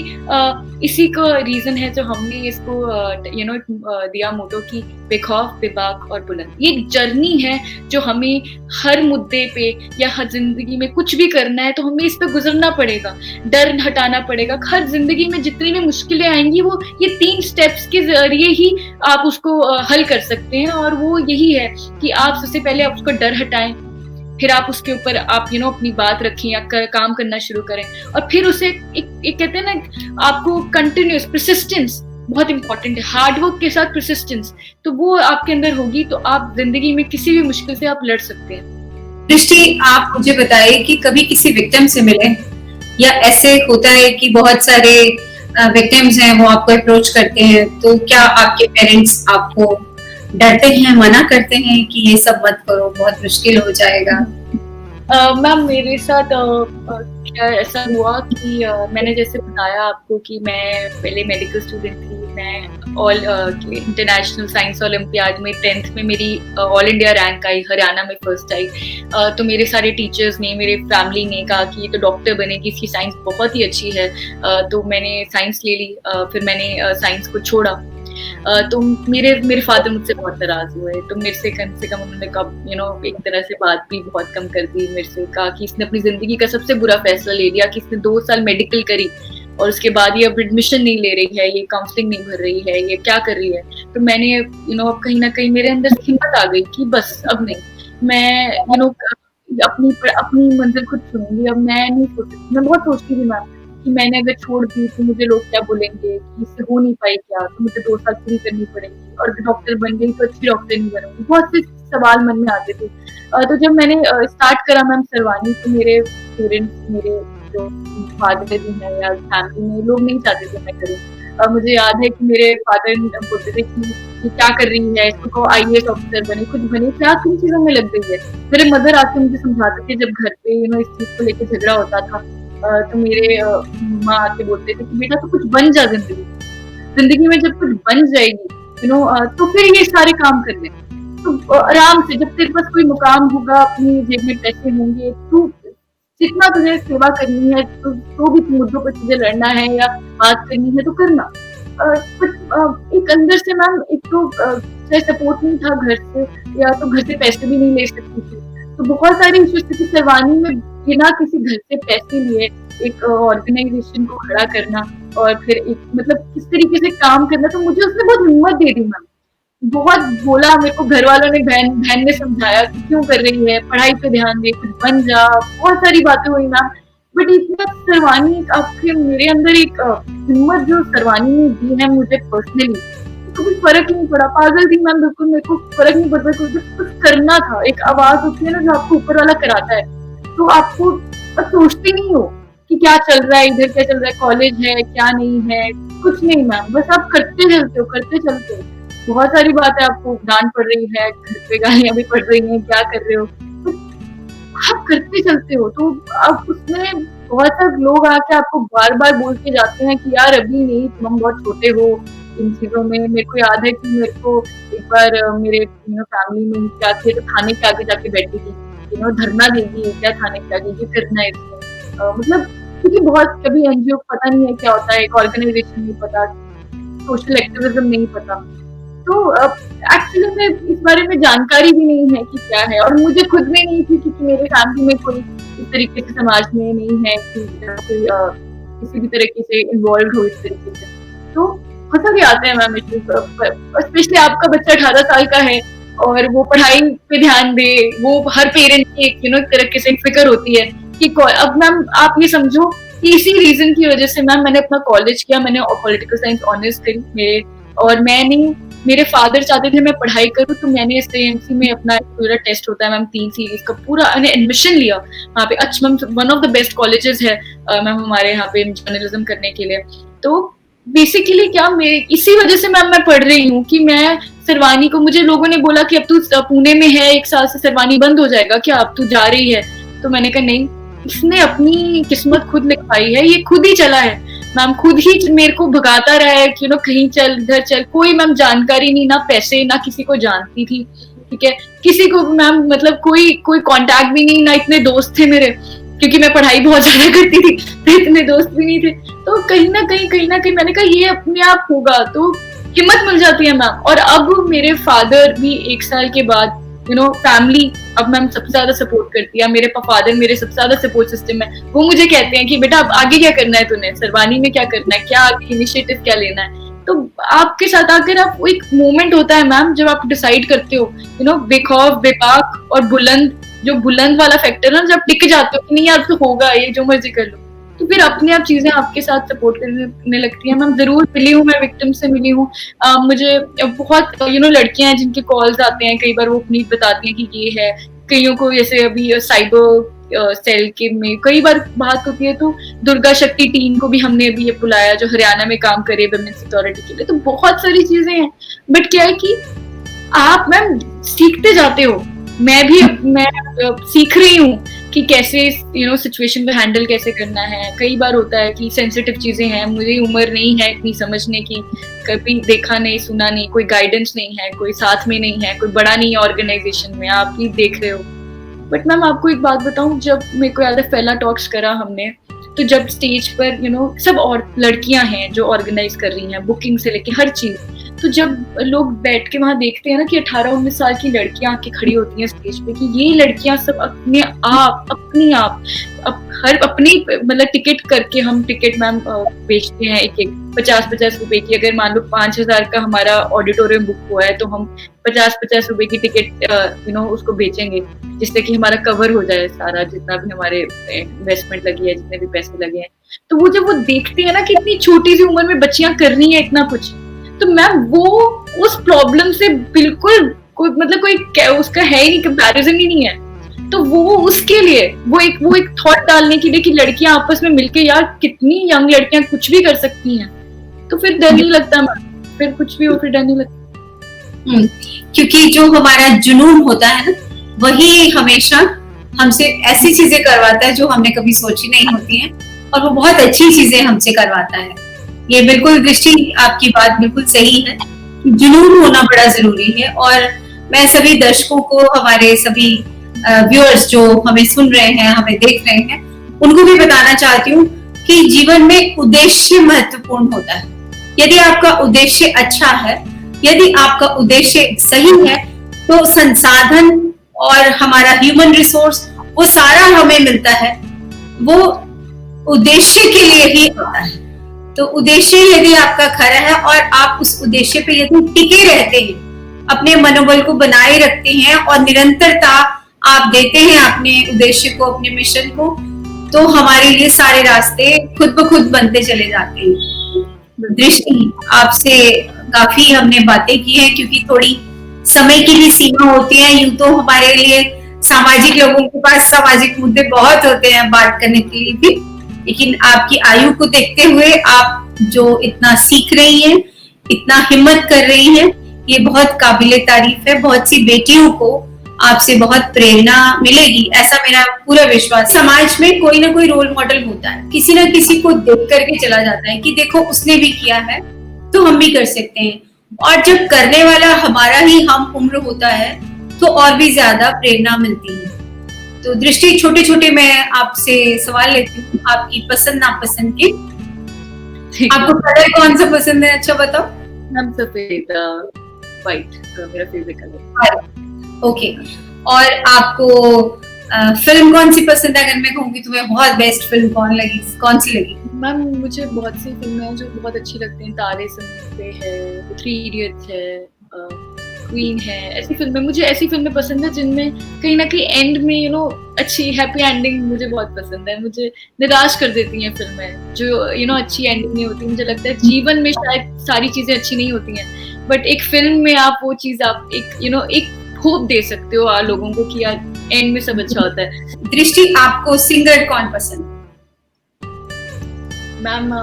इसी का रीजन है जो हमने इसको दिया मोटो की बेखौफ, बेबाक और बुलंद। ये एक जर्नी है जो हमें हर मुद्दे पे या हर जिंदगी में कुछ भी करना है तो हमें इस पे गुजरना पड़ेगा, डर हटाना पड़ेगा। हर जिंदगी में जितनी भी मुश्किलें आएंगी वो ये 3 स्टेप्स के जरिए ही आप उसको हल कर सकते हैं। और वो यही है कि आप सबसे पहले आप उसको डर हटाएं, फिर आप उसके ऊपर आप अपनी बात रखें या काम करना शुरू करें, और फिर उसे एक कहते हैं ना, आपको कंटिन्यूस परसिस्टेंस, बहुत इंपॉर्टेंट है। हार्ड वर्क के साथ परसिस्टेंस, तो वो आपके अंदर होगी तो आप जिंदगी में किसी भी मुश्किल से आप लड़ सकते हैं। दृष्टि, आप मुझे बताइए कि कभी किसी विक्टिम से मिले, या ऐसे होता है कि बहुत सारे विक्टिम्स हैं वो आपको अप्रोच करते हैं, तो क्या आपके पेरेंट्स आपको डरते हैं, मना करते हैं कि ये सब मत करो, बहुत मुश्किल हो जाएगा? मैम मेरे साथ क्या ऐसा हुआ कि मैंने जैसे बताया आपको कि मैं पहले मेडिकल स्टूडेंट थी। मैं ऑल इंटरनेशनल साइंस ओलंपियाड में 10th में मेरी ऑल इंडिया रैंक आई, हरियाणा में फर्स्ट आई। तो मेरे सारे टीचर्स ने, मेरे फैमिली ने कहा कि ये तो डॉक्टर बनेगी, इसकी साइंस बहुत ही अच्छी है। तो मैंने साइंस ले ली। फिर मैंने साइंस को छोड़ा। तो मेरे फादर मुझसे बहुत नाराज हुए। तो मेरे से कम उन्होंने कब एक तरह से बात भी बहुत कम कर दी। मेरे से कहा कि इसने अपनी जिंदगी का सबसे बुरा फैसला ले लिया कि इसने 2 साल मेडिकल करी और उसके बाद ये अब एडमिशन नहीं ले रही है, ये काउंसलिंग नहीं भर रही है, ये क्या कर रही है। तो मैंने अब कहीं ना कहीं मेरे अंदर हिम्मत आ गई कि बस अब नहीं, मैं अपनी मंजिल खुद चुनूंगी। अब मैं नहीं सोचती, मैं बहुत सोचती थी मैम कि मैंने अगर छोड़ दी तो मुझे लोग क्या बोलेंगे, कि इससे हो नहीं पाई क्या, तो मुझे 2 साल पूरी करनी पड़ेगी, और डॉक्टर बन गई तो अच्छी डॉक्टर नहीं बनूंगी। बहुत से सवाल मन में आते थे। तो जब मैंने स्टार्ट करा मैम सरवानी, तो मेरे पेरेंट्स, मेरे जो फादर जी हैं या फैमिली में, लोग नहीं चाहते थे मैं करूँ। मुझे याद है कि मेरे फादर बोलते थे कि क्या कर रही है, इसको IAS ऑफिसर बने, कुछ बने, क्या किन चीजों में लग गई है। मेरे मदर आके मुझे समझाते थे जब घर पे इस चीज को लेकर झगड़ा होता था। तो मेरे माँ आके बोलते थे कि बेटा तो कुछ बन जा जिंदगी में, जब कुछ बन जाएगी तो फिर ये सारे काम कर ले। तो आराम से, जब तेरे पास कोई मुकाम होगा, अपनी जेब में पैसे होंगे, तू जितना तुझे सेवा करनी है, तो भी मुद्दों पर तुझे लड़ना है या बात करनी है तो करना। एक अंदर से मैम, एक तो चाहे सपोर्ट नहीं था घर से, या तो घर से पैसे भी नहीं ले सकती थी। तो बहुत सारी इश्यूज थी। सरवानी में बिना किसी घर से पैसे लिए एक ऑर्गेनाइजेशन को खड़ा करना, और फिर एक मतलब किस तरीके से काम करना, तो मुझे उसने बहुत हिम्मत दे दी मैम। बहुत बोला मेरे को, घर वालों ने, बहन ने समझाया कि क्यों कर रही है, पढ़ाई पे ध्यान दे, कुछ बन जा, बहुत सारी बातें हुई मैम। बट इतना सरवानी आपके, मेरे अंदर एक हिम्मत जो सरवानी ने दी है मुझे पर्सनली, तो कुछ फर्क नहीं पड़ा। पागल थी मैम बिल्कुल, मेरे को फर्क नहीं पड़ता, कुछ करना था। एक आवाज होती है ना जो आपको ऊपर वाला कराता है, तो आपको बस सोचते नहीं हो कि क्या चल रहा है इधर, क्या चल रहा है, कॉलेज है क्या नहीं है, कुछ नहीं मैम, बस आप करते चलते हो। बहुत सारी बातें, आपको डांट पड़ रही है, घर पे गालियां भी पड़ रही हैं, क्या कर रहे हो, तो आप करते चलते हो। तो आप उसमें बहुत सारे लोग आके आपको बार बार बोल के जाते हैं कि यार अभी नहीं, तुम बहुत छोटे हो इन चीजों में। मेरे को याद है कि मेरे को एक बार मेरे फैमिली में क्या किया, तो थाने के आगे जाके बैठी थी, धरना देगी क्या, थाने के आगे ये करना है इसमें। मतलब क्योंकि बहुत कभी NGO पता नहीं है क्या होता है, एक ऑर्गेनाइजेशन नहीं पता, सोशल एक्टिविज्म नहीं पता, तो एक्चुअली में इस बारे में जानकारी भी नहीं है कि क्या है, और मुझे खुद में नहीं थी, क्योंकि मेरे फैमिली में कोई इस तरीके से समाज में नहीं है कि कोई किसी भी तरीके से इन्वॉल्व हो इस तरीके से। तो होता भी आता है मैम, स्पेशली आपका बच्चा 18 साल का है और वो पढ़ाई पे ध्यान दे, वो हर पेरेंट की एक तरीके से फिक्र होती है कि अब मैम आप ये समझो कि इसी रीजन की वजह से मैम मैंने अपना कॉलेज किया, मैंने पॉलिटिकल साइंस ऑनर्स करी, और मेरे फादर चाहते थे मैं पढ़ाई करूँ, तो मैंने SIMC में अपना पूरा टेस्ट होता है मैम 3 सीरीज का, पूरा मैंने एडमिशन लिया वहाँ पे। अच्छा ma'am, one of the best colleges है मैम हमारे यहाँ पे जर्नलिज्म करने के लिए। तो बेसिकली क्या, मेरे इसी वजह से मैम मैं पढ़ रही हूँ कि मैं सरवानी को, मुझे लोगों ने बोला कि अब तू पुणे में है, 1 साल से सरवानी बंद हो जाएगा क्या, अब तू जा रही है। तो मैंने कहा नहीं, इसने अपनी किस्मत खुद लिखवाई है, ये खुद ही चला है मैम, खुद ही मेरे को भगाता रहा है कि कहीं चल, इधर चल। कोई मैम जानकारी नहीं, ना पैसे, ना किसी को जानती थी, ठीक है, किसी को मैम मतलब कोई कांटेक्ट भी नहीं, ना इतने दोस्त थे मेरे, क्योंकि मैं पढ़ाई बहुत ज्यादा करती थी, तो इतने दोस्त भी नहीं थे। तो कहीं ना कहीं मैंने कहा ये अपने आप होगा, तो हिम्मत मिल जाती है मैम। और अब मेरे फादर भी 1 साल के बाद फैमिली अब मैम सबसे ज्यादा सपोर्ट करती है। मेरे फादर मेरे सबसे ज्यादा सपोर्ट सिस्टम है। वो मुझे कहते हैं कि बेटा अब आगे क्या करना है, तूने सरवानी में क्या करना है, क्या आगे इनिशिएटिव क्या लेना है। तो आपके साथ आकर आप, वो एक मोमेंट होता है मैम जब आप डिसाइड करते हो, बेखौफ, बेबाक और बुलंद, जो बुलंद वाला फैक्टर ना, जब टिक जाते हो कि नहीं यार तो होगा, ये जो मर्जी कर लो, तो फिर अपने आप चीजें आपके साथ सपोर्ट करने लगती हैं। मैं जरूर मिली हूँ, मैं विक्टिम से मिली हूँ। मुझे बहुत लड़कियां हैं जिनके कॉल्स आते हैं, कई बार वो अपनी बताती हैं कि ये है, कईयों को जैसे अभी साइबर सेल के में कई बार बात होती है, तो दुर्गा शक्ति टीम को भी हमने अभी ये बुलाया जो हरियाणा में काम करे वुमेन्स अथॉरिटी के लिए। तो बहुत सारी चीजें हैं, बट क्या है कि आप मैम सीखते जाते हो। मैं सीख रही हूँ कि कैसे सिचुएशन को हैंडल कैसे करना है। कई बार होता है कि सेंसिटिव चीजें हैं, मुझे उम्र नहीं है इतनी समझने की, कभी देखा नहीं सुना नहीं, कोई गाइडेंस नहीं है, कोई साथ में नहीं है, कोई बड़ा नहीं है ऑर्गेनाइजेशन में, आप ही देख रहे हो। बट मैम आपको एक बात बताऊं, जब मेरे को याद है पहला टॉक्स करा हमने, तो जब स्टेज पर सब और लड़कियां हैं जो ऑर्गेनाइज कर रही हैं, बुकिंग से लेके हर चीज, तो जब लोग बैठ के वहां देखते हैं ना कि 18-19 साल की लड़कियां आके खड़ी होती हैं स्टेज पे, कि ये लड़कियां सब अपनी अपनी मतलब टिकट करके, हम टिकट मैम बेचते हैं एक 50-50 रुपए की। अगर मान लो 5,000 का हमारा ऑडिटोरियम बुक हुआ है, तो हम 50-50 रुपए की टिकट उसको बेचेंगे, जिससे कि हमारा कवर हो जाए सारा, जितना भी हमारे इन्वेस्टमेंट लगी है, जितने भी पैसे लगे हैं। तो वो जब वो देखते हैं ना कि इतनी छोटी सी उम्र में बच्चियां कर रही हैं इतना कुछ, तो मैम वो उस प्रॉब्लम से बिल्कुल कोई उसका है ही नहीं, कंपैरिजन ही नहीं है। तो वो उसके लिए वो एक थॉट डालने के लिए कि लड़कियां आपस में मिलके, यार कितनी यंग लड़कियां कुछ भी कर सकती हैं, तो फिर डर नहीं लगता मैम, फिर कुछ भी हो फिर डर नहीं लगता। क्योंकि जो हमारा जुनून होता है ना, वही हमेशा हमसे ऐसी चीजें करवाता है जो हमने कभी सोची नहीं होती हैं, और वो बहुत अच्छी चीजें हमसे करवाता है। ये बिल्कुल दृष्टि, आपकी बात बिल्कुल सही है, जुनून होना बड़ा जरूरी है। और मैं सभी दर्शकों को, हमारे सभी व्यूअर्स जो हमें सुन रहे हैं, हमें देख रहे हैं, उनको भी बताना चाहती हूँ कि जीवन में उद्देश्य महत्वपूर्ण होता है। यदि आपका उद्देश्य अच्छा है, यदि आपका उद्देश्य सही है, तो संसाधन और हमारा ह्यूमन रिसोर्स वो सारा हमें मिलता है, वो उद्देश्य के लिए ही होता है। तो उद्देश्य यदि आपका खरा है और आप उस उद्देश्य पे यदि टिके रहते हैं, अपने मनोबल को बनाए रखते हैं और निरंतरता आप देते हैं अपने उद्देश्य को, अपने मिशन को, तो हमारे लिए सारे रास्ते खुद ब खुद बनते चले जाते हैं। दृष्टि, आपसे काफी हमने बातें की हैं, क्योंकि थोड़ी समय की भी सीमा होती है। यूं तो हमारे लिए सामाजिक लोगों के पास सामाजिक मुद्दे बहुत होते हैं बात करने के लिए भी, लेकिन आपकी आयु को देखते हुए आप जो इतना सीख रही हैं, इतना हिम्मत कर रही हैं, ये बहुत काबिले तारीफ है। बहुत सी बेटियों को आपसे बहुत प्रेरणा मिलेगी, ऐसा मेरा पूरा विश्वास। समाज में कोई ना कोई रोल मॉडल होता है, किसी ना किसी को देख करके चला जाता है कि देखो उसने भी किया है तो हम भी कर सकते हैं। और जब करने वाला हमारा ही हम उम्र होता है, तो और भी ज्यादा प्रेरणा मिलती है। तो दृष्टि, छोटे छोटे मैं आपसे सवाल लेती हूँ, आपकी पसंद नापसंद के। आपको कलर कौन सा पसंद है, अच्छा बताओ। हम सफेद, व्हाइट मेरा फेवरेट कलर। ओके, और आपको फिल्म कौन सी पसंद है? अगर मैं कहूँगी तुम्हें बहुत बेस्ट फिल्म कौन सी लगी? मैम मुझे बहुत सी फिल्में हैं जो बहुत अच्छी लगती हैं। तारे ज़मीन पे है, 3 इडियट्स है, क्वीन है, ऐसी फिल्में, मुझे ऐसी फिल्में पसंद है जिनमें कहीं ना कहीं एंड में अच्छी हैप्पी एंडिंग मुझे बहुत पसंद है। मुझे निराश कर देती हैं फिल्में जो अच्छी एंडिंग नहीं होती। मुझे लगता है जीवन में शायद सारी चीजें अच्छी नहीं होती हैं, बट एक फिल्म में आप वो चीज, आप एक होप दे सकते हो लोगों को कि यार एंड में सब अच्छा होता है। दृष्टि, आपको सिंगर कौन पसंद? मैम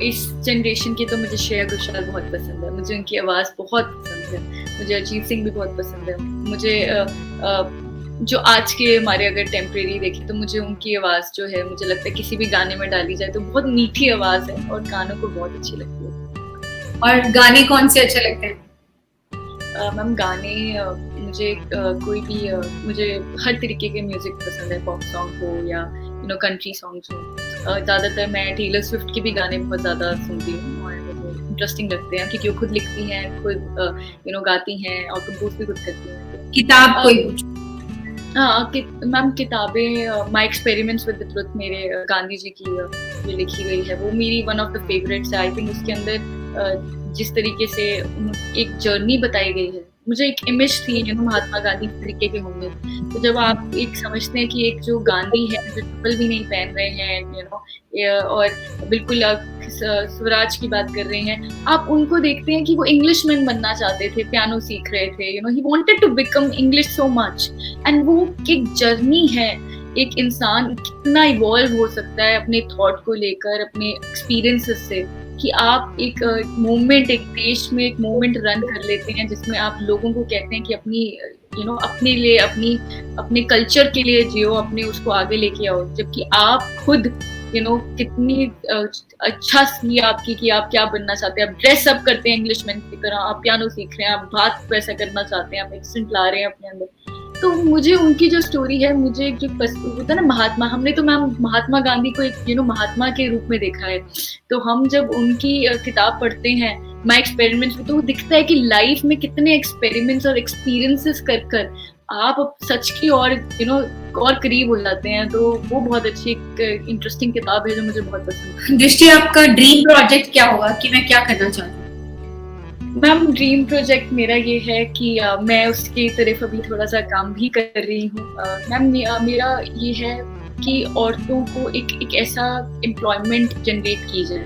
इस जनरेशन की तो मुझे श्रेया घोषाल बहुत पसंद है, मुझे उनकी आवाज़ बहुत पसंद है। मुझे अरिजीत सिंह भी बहुत पसंद है। मुझे जो आज के हमारे अगर टेम्परेरी देखें तो मुझे उनकी आवाज़ जो है, मुझे लगता है किसी भी गाने में डाली जाए तो बहुत मीठी आवाज़ है और कानों को बहुत अच्छी लगती है। और गाने कौन से अच्छे लगते हैं? मैम गाने मुझे कोई भी मुझे हर तरीके के म्यूज़िक पसंद है, पॉप सॉन्ग हो या कंट्री सॉन्ग्स हो। ज़्यादातर मैं टेलर स्विफ्ट के भी गाने बहुत ज़्यादा सुनती हूँ और मुझे इंटरेस्टिंग लगते हैं क्योंकि वो खुद लिखती हैं, खुद गाती हैं और कंपोज भी खुद करती हैं। किताब कोई? हाँ मैम, किताबें my experiments with the truth, मेरे गांधी जी की जो लिखी गई है, वो मेरी वन ऑफ द फेवरेट्स है। आई थिंक उसके अंदर जिस तरीके से एक जर्नी बताई गई है मुझे एक इमेज थी महात्मा गांधी तरीके के होंगे। तो जब आप एक समझते हैं कि एक जो गांधी है जो चप्पल भी नहीं पहन रहे हैं और बिल्कुल स्वराज की बात कर रहे हैं, आप उनको देखते हैं कि वो इंग्लिशमैन बनना चाहते थे, पियानो सीख रहे थे, he wanted to become English so much. And वो एक जर्नी है, एक इंसान कितना इवॉल्व हो सकता है अपने थॉट को लेकर, अपने एक्सपीरियंसेस से, कि आप एक मूवमेंट, एक देश में एक मूवमेंट रन कर लेते हैं जिसमें आप लोगों को कहते हैं कि अपनी अपने लिए, अपने कल्चर के लिए जियो, अपने उसको आगे लेके आओ, जबकि आप खुद कितनी अच्छा सी आपकी कि आप क्या बनना चाहते हैं। आप ड्रेस अप करते हैं इंग्लिशमैन की तरह, आप पियानो सीख रहे हैं, आप बात वैसा करना चाहते हैं, आप एक्सेंट ला रहे हैं अपने अंदर। तो मुझे उनकी जो स्टोरी है, मुझे जो होता है ना महात्मा, हमने तो मैम महात्मा गांधी को एक महात्मा के रूप में देखा है। तो हम जब उनकी किताब पढ़ते हैं माय एक्सपेरिमेंट्स में, तो वो दिखता है कि लाइफ में कितने एक्सपेरिमेंट्स और एक्सपीरियंसेस कर आप सच की और और करीब हो जाते हैं। तो वो बहुत अच्छी एक इंटरेस्टिंग किताब है जो मुझे बहुत पसंद है। दृष्टि, आपका ड्रीम प्रोजेक्ट क्या होगा कि मैं क्या करना चाहती हूँ? मैम ड्रीम प्रोजेक्ट मेरा ये है कि मैं उसकी तरफ अभी थोड़ा सा काम भी कर रही हूँ। मैम मेरा ये है कि औरतों को एक ऐसा एम्प्लॉयमेंट जनरेट की जाए,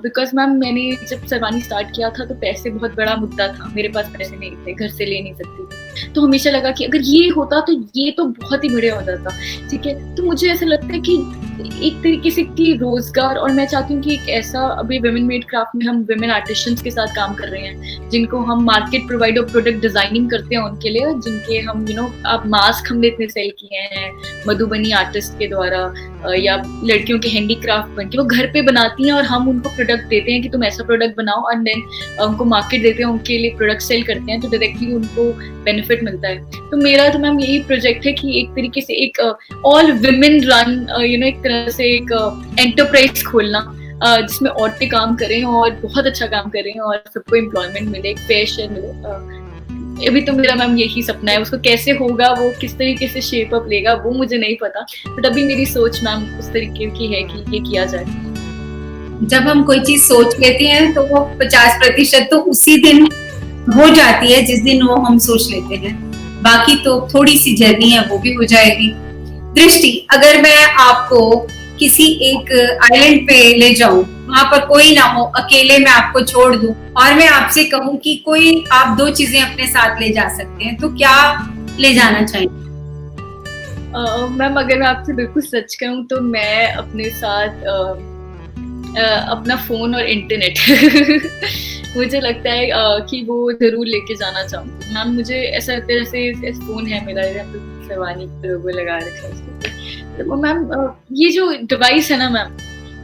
बिकॉज मैम मैंने जब सरवानी स्टार्ट किया था तो पैसे बहुत बड़ा मुद्दा था, मेरे पास पैसे नहीं थे, घर से ले नहीं सकती थी। तो हमेशा लगा कि अगर ये होता तो ये तो बहुत ही बढ़िया हो जाता, ठीक है। तो मुझे ऐसा लगता है कि एक तरीके से कि रोजगार, और मैं चाहती हूँ कि एक ऐसा, अभी विमेन मेड क्राफ्ट में हम विमेन आर्टिशियंस के साथ काम कर रहे हैं, जिनको हम मार्केट प्रोवाइड और प्रोडक्ट डिजाइनिंग करते हैं उनके लिए, जिनके हम आप मास्क हमने इतने सेल किए हैं मधुबनी आर्टिस्ट के द्वारा, या लड़कियों के हैंडीक्राफ्ट बन के वो घर पे बनाती हैं और हम उनको प्रोडक्ट देते हैं कि तुम ऐसा प्रोडक्ट बनाओ, एंड देन उनको मार्केट देते हैं, उनके लिए प्रोडक्ट सेल करते हैं, तो डायरेक्टली उनको बेनिफिट मिलता है। तो मेरा तो मैम यही प्रोजेक्ट है कि एक तरीके से एक ऑल विमेन रन एक तरह से एक एंटरप्राइज खोलना, जिसमें औरतें काम करें और बहुत अच्छा काम करें और सबको एम्प्लॉयमेंट मिले, एक फेयर शेयर मिले। अभी तो मेरा मैम यही सपना है, उसको कैसे होगा, वो किस तरीके से शेप अप लेगा वो मुझे नहीं पता, बट अभी मेरी सोच मैम उस तरीके की है कि ये किया जाए। जब हम कोई चीज सोच लेते हैं तो वो 50% तो उसी दिन हो जाती है जिस दिन वो हम सोच लेते हैं, बाकी तो थोड़ी सी जर्नी है वो भी हो जाएगी। दृष्टि, अगर मैं आपको किसी एक आइलैंड पे ले जाऊं, वहां पर कोई ना हो, अकेले मैं आपको छोड़ दूं और मैं आपसे कहूं कि कोई आप 2 चीजें अपने साथ ले जा सकते हैं, तो क्या ले जाना चाहेंगे? मैम अगर मैं आपसे बिल्कुल सच कहूं तो मैं अपने साथ अपना फोन और इंटरनेट मुझे लगता है कि वो जरूर लेके जाना चाहूंगी मैम। मुझे ऐसा लगता है जैसे फोन है मेरा, सरवानी लोगो लगा रखा है, तो मैम ये जो डिवाइस है ना मैम,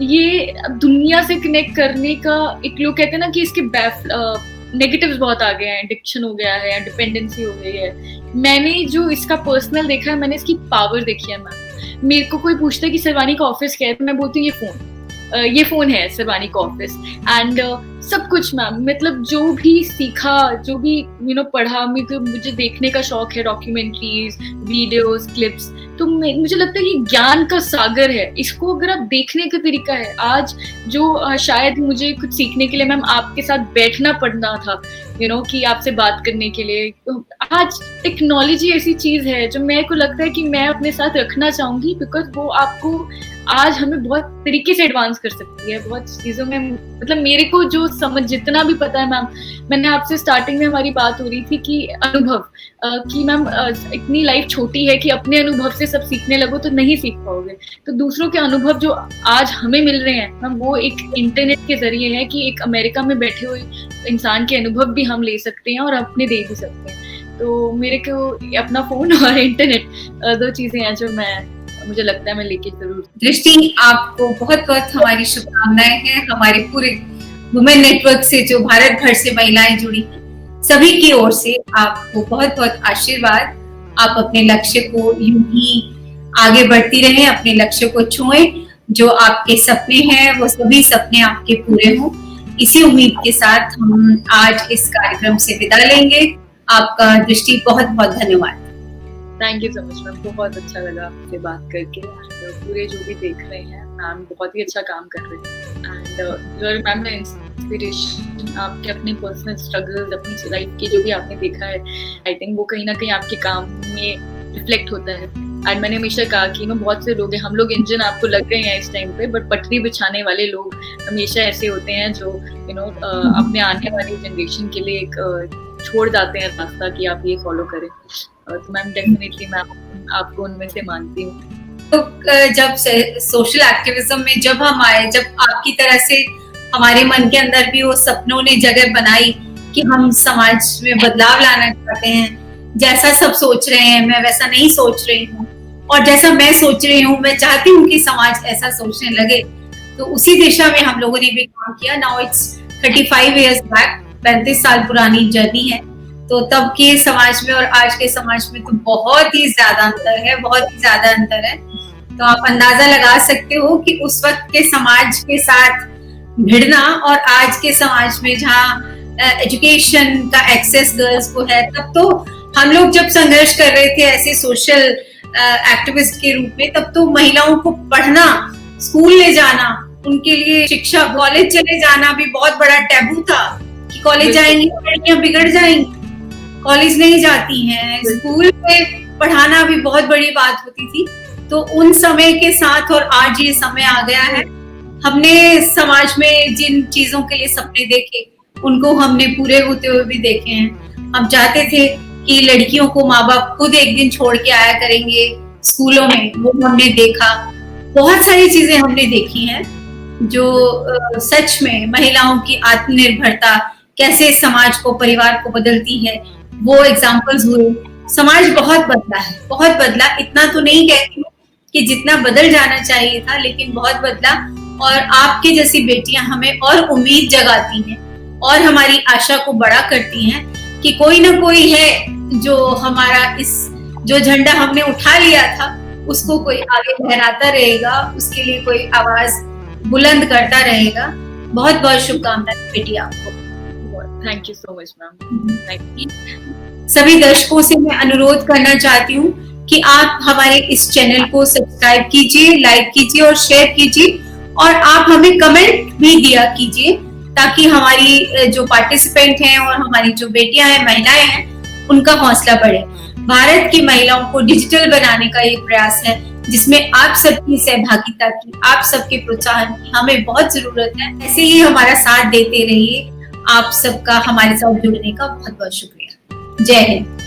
ये दुनिया से कनेक्ट करने का, एक लोग कहते हैं ना कि इसके नेगेटिव्स बहुत आ गए हैं, एडिक्शन हो गया है, डिपेंडेंसी हो गई है। मैंने जो इसका पर्सनल देखा है, मैंने इसकी पावर देखी है मैम। मेरे को कोई पूछता है कि सरवानी का ऑफिस क्या है, तो मैं बोलती हूँ ये फोन है सरवानी का ऑफिस। एंड सब कुछ मैम, मतलब जो भी सीखा, जो भी पढ़ा, मुझे देखने का शौक है, डॉक्यूमेंट्रीज, वीडियोस, क्लिप्स, तो मुझे लगता है ये ज्ञान का सागर है। इसको अगर आप देखने का तरीका है, आज जो शायद मुझे कुछ सीखने के लिए मैम आपके साथ बैठना पड़ना था, कि आपसे बात करने के लिए, आज टेक्नोलॉजी ऐसी चीज है जो मेरे को लगता है कि मैं अपने साथ रखना चाहूंगी, बिकॉज वो आपको आज हमें बहुत तरीके से एडवांस कर सकती है बहुत चीजों में। मतलब मेरे को जो समझ जितना भी पता है मैम, मैंने आपसे स्टार्टिंग में हमारी बात हो रही थी कि अनुभव, कि मैम इतनी लाइफ छोटी है कि अपने अनुभव से सब सीखने लगो तो नहीं सीख पाओगे। तो दूसरों के अनुभव जो आज हमें मिल रहे हैं मैम, वो एक इंटरनेट के जरिए है कि एक अमेरिका में बैठे हुए इंसान के अनुभव भी हम ले सकते हैं और अपने दे भी सकते हैं। तो मेरे को अपना फोन और इंटरनेट 2 चीजें हैं जो मुझे लगता है मैं लेके जरूर। दृष्टि, आपको बहुत बहुत हमारी शुभकामनाएं हैं, हमारे पूरे वुमेन नेटवर्क से जो भारत भर से महिलाएं जुड़ी हैं, सभी की ओर से आपको बहुत बहुत आशीर्वाद। आप अपने लक्ष्य को यूं ही आगे बढ़ती रहें, अपने लक्ष्य को छुएं, जो आपके सपने हैं वो सभी सपने आपके पूरे हों। इसी उम्मीद के साथ हम आज इस कार्यक्रम से विदा लेंगे। आपका दृष्टि बहुत बहुत धन्यवाद। Thank you so much ma'am, बहुत अच्छा लगा आपसे बात करके। पूरे जो भी देख रहे हैं मैम बहुत ही अच्छा काम कर रहे हैं, एंड मैम ने इंस्पिरेशन, आपके अपने पर्सनल स्ट्रगल्स, अपनी लाइफ की जो भी आपने देखा है, आई थिंक वो कहीं ना कहीं आपके काम में रिफ्लेक्ट होता है। एंड मैंने हमेशा कहा कि बहुत से लोग हैं, हम लोग इंजन आपको लग रहे हैं इस टाइम पे, बट पटरी बिछाने वाले लोग हमेशा ऐसे होते हैं जो अपने आने वाली जनरेशन के लिए एक छोड़ जाते हैं रास्ता कि आप ये फॉलो करें। तो मैम डेफिनेटली मैं आपको उनमें से मानती हूँ। तो जब सोशल एक्टिविज्म में जब हम आए, जब आपकी तरह से हमारे मन के अंदर भी वो सपनों ने जगह बनाई कि हम समाज में बदलाव लाना चाहते हैं, जैसा सब सोच रहे हैं मैं वैसा नहीं सोच रही हूँ, और जैसा मैं सोच रही हूँ मैं चाहती हूँ कि समाज ऐसा सोचने लगे, तो उसी दिशा में हम लोगों ने भी काम किया। नाउ इट्स 35 years बैक, 35 साल पुरानी जर्नी है। तो तब के समाज में और आज के समाज में तो बहुत ही ज्यादा अंतर है, बहुत ही ज्यादा अंतर है। तो आप अंदाजा लगा सकते हो कि उस वक्त के समाज के साथ भिड़ना और आज के समाज में जहाँ एजुकेशन का एक्सेस गर्ल्स को है, तब तो हम लोग जब संघर्ष कर रहे थे ऐसे सोशल एक्टिविस्ट के रूप में, तब तो महिलाओं को पढ़ना, स्कूल ले जाना, उनके लिए शिक्षा, कॉलेज चले जाना भी बहुत बड़ा टैबू था कि कॉलेज जाएंगी लड़कियां बिगड़ जाएंगी, कॉलेज नहीं जाती हैं, स्कूल में पढ़ाना भी बहुत बड़ी बात होती थी। तो उन समय के साथ और आज ये समय आ गया है, हमने समाज में जिन चीजों के लिए सपने देखे उनको हमने पूरे होते हुए भी देखे हैं। हम चाहते थे कि लड़कियों को माँ बाप खुद एक दिन छोड़ के आया करेंगे स्कूलों में, वो हमने देखा। बहुत सारी चीजें हमने देखी हैं जो सच में महिलाओं की आत्मनिर्भरता कैसे समाज को, परिवार को बदलती है, वो एग्जाम्पल्स हुए। समाज बहुत बदला है, बहुत बदला। इतना तो नहीं कहती हूँ कि जितना बदल जाना चाहिए था, लेकिन बहुत बदला। और आपके जैसी बेटियां हमें और उम्मीद जगाती हैं और हमारी आशा को बड़ा करती हैं कि कोई ना कोई है जो हमारा इस जो झंडा हमने उठा लिया था उसको कोई आगे लहराता रहेगा, उसके लिए कोई आवाज बुलंद करता रहेगा। बहुत बहुत शुभकामनाएं बेटी आपको। Thank you so much ma'am. सभी दर्शकों से मैं अनुरोध करना चाहती हूँ कि आप हमारे इस चैनल को सब्सक्राइब कीजिए, लाइक कीजिए और शेयर कीजिए, और आप हमें कमेंट भी दिया कीजिए ताकि हमारी जो पार्टिसिपेंट हैं और हमारी जो बेटियां हैं, महिलाएं हैं, उनका हौसला बढ़े। भारत की महिलाओं को डिजिटल बनाने का ये प्रयास है जिसमें आप सबकी सहभागिता की, आप सबके प्रोत्साहन की हमें बहुत जरूरत है। ऐसे ही हमारा साथ देते रहिए। आप सबका हमारे साथ जुड़ने का बहुत बहुत शुक्रिया। जय हिंद।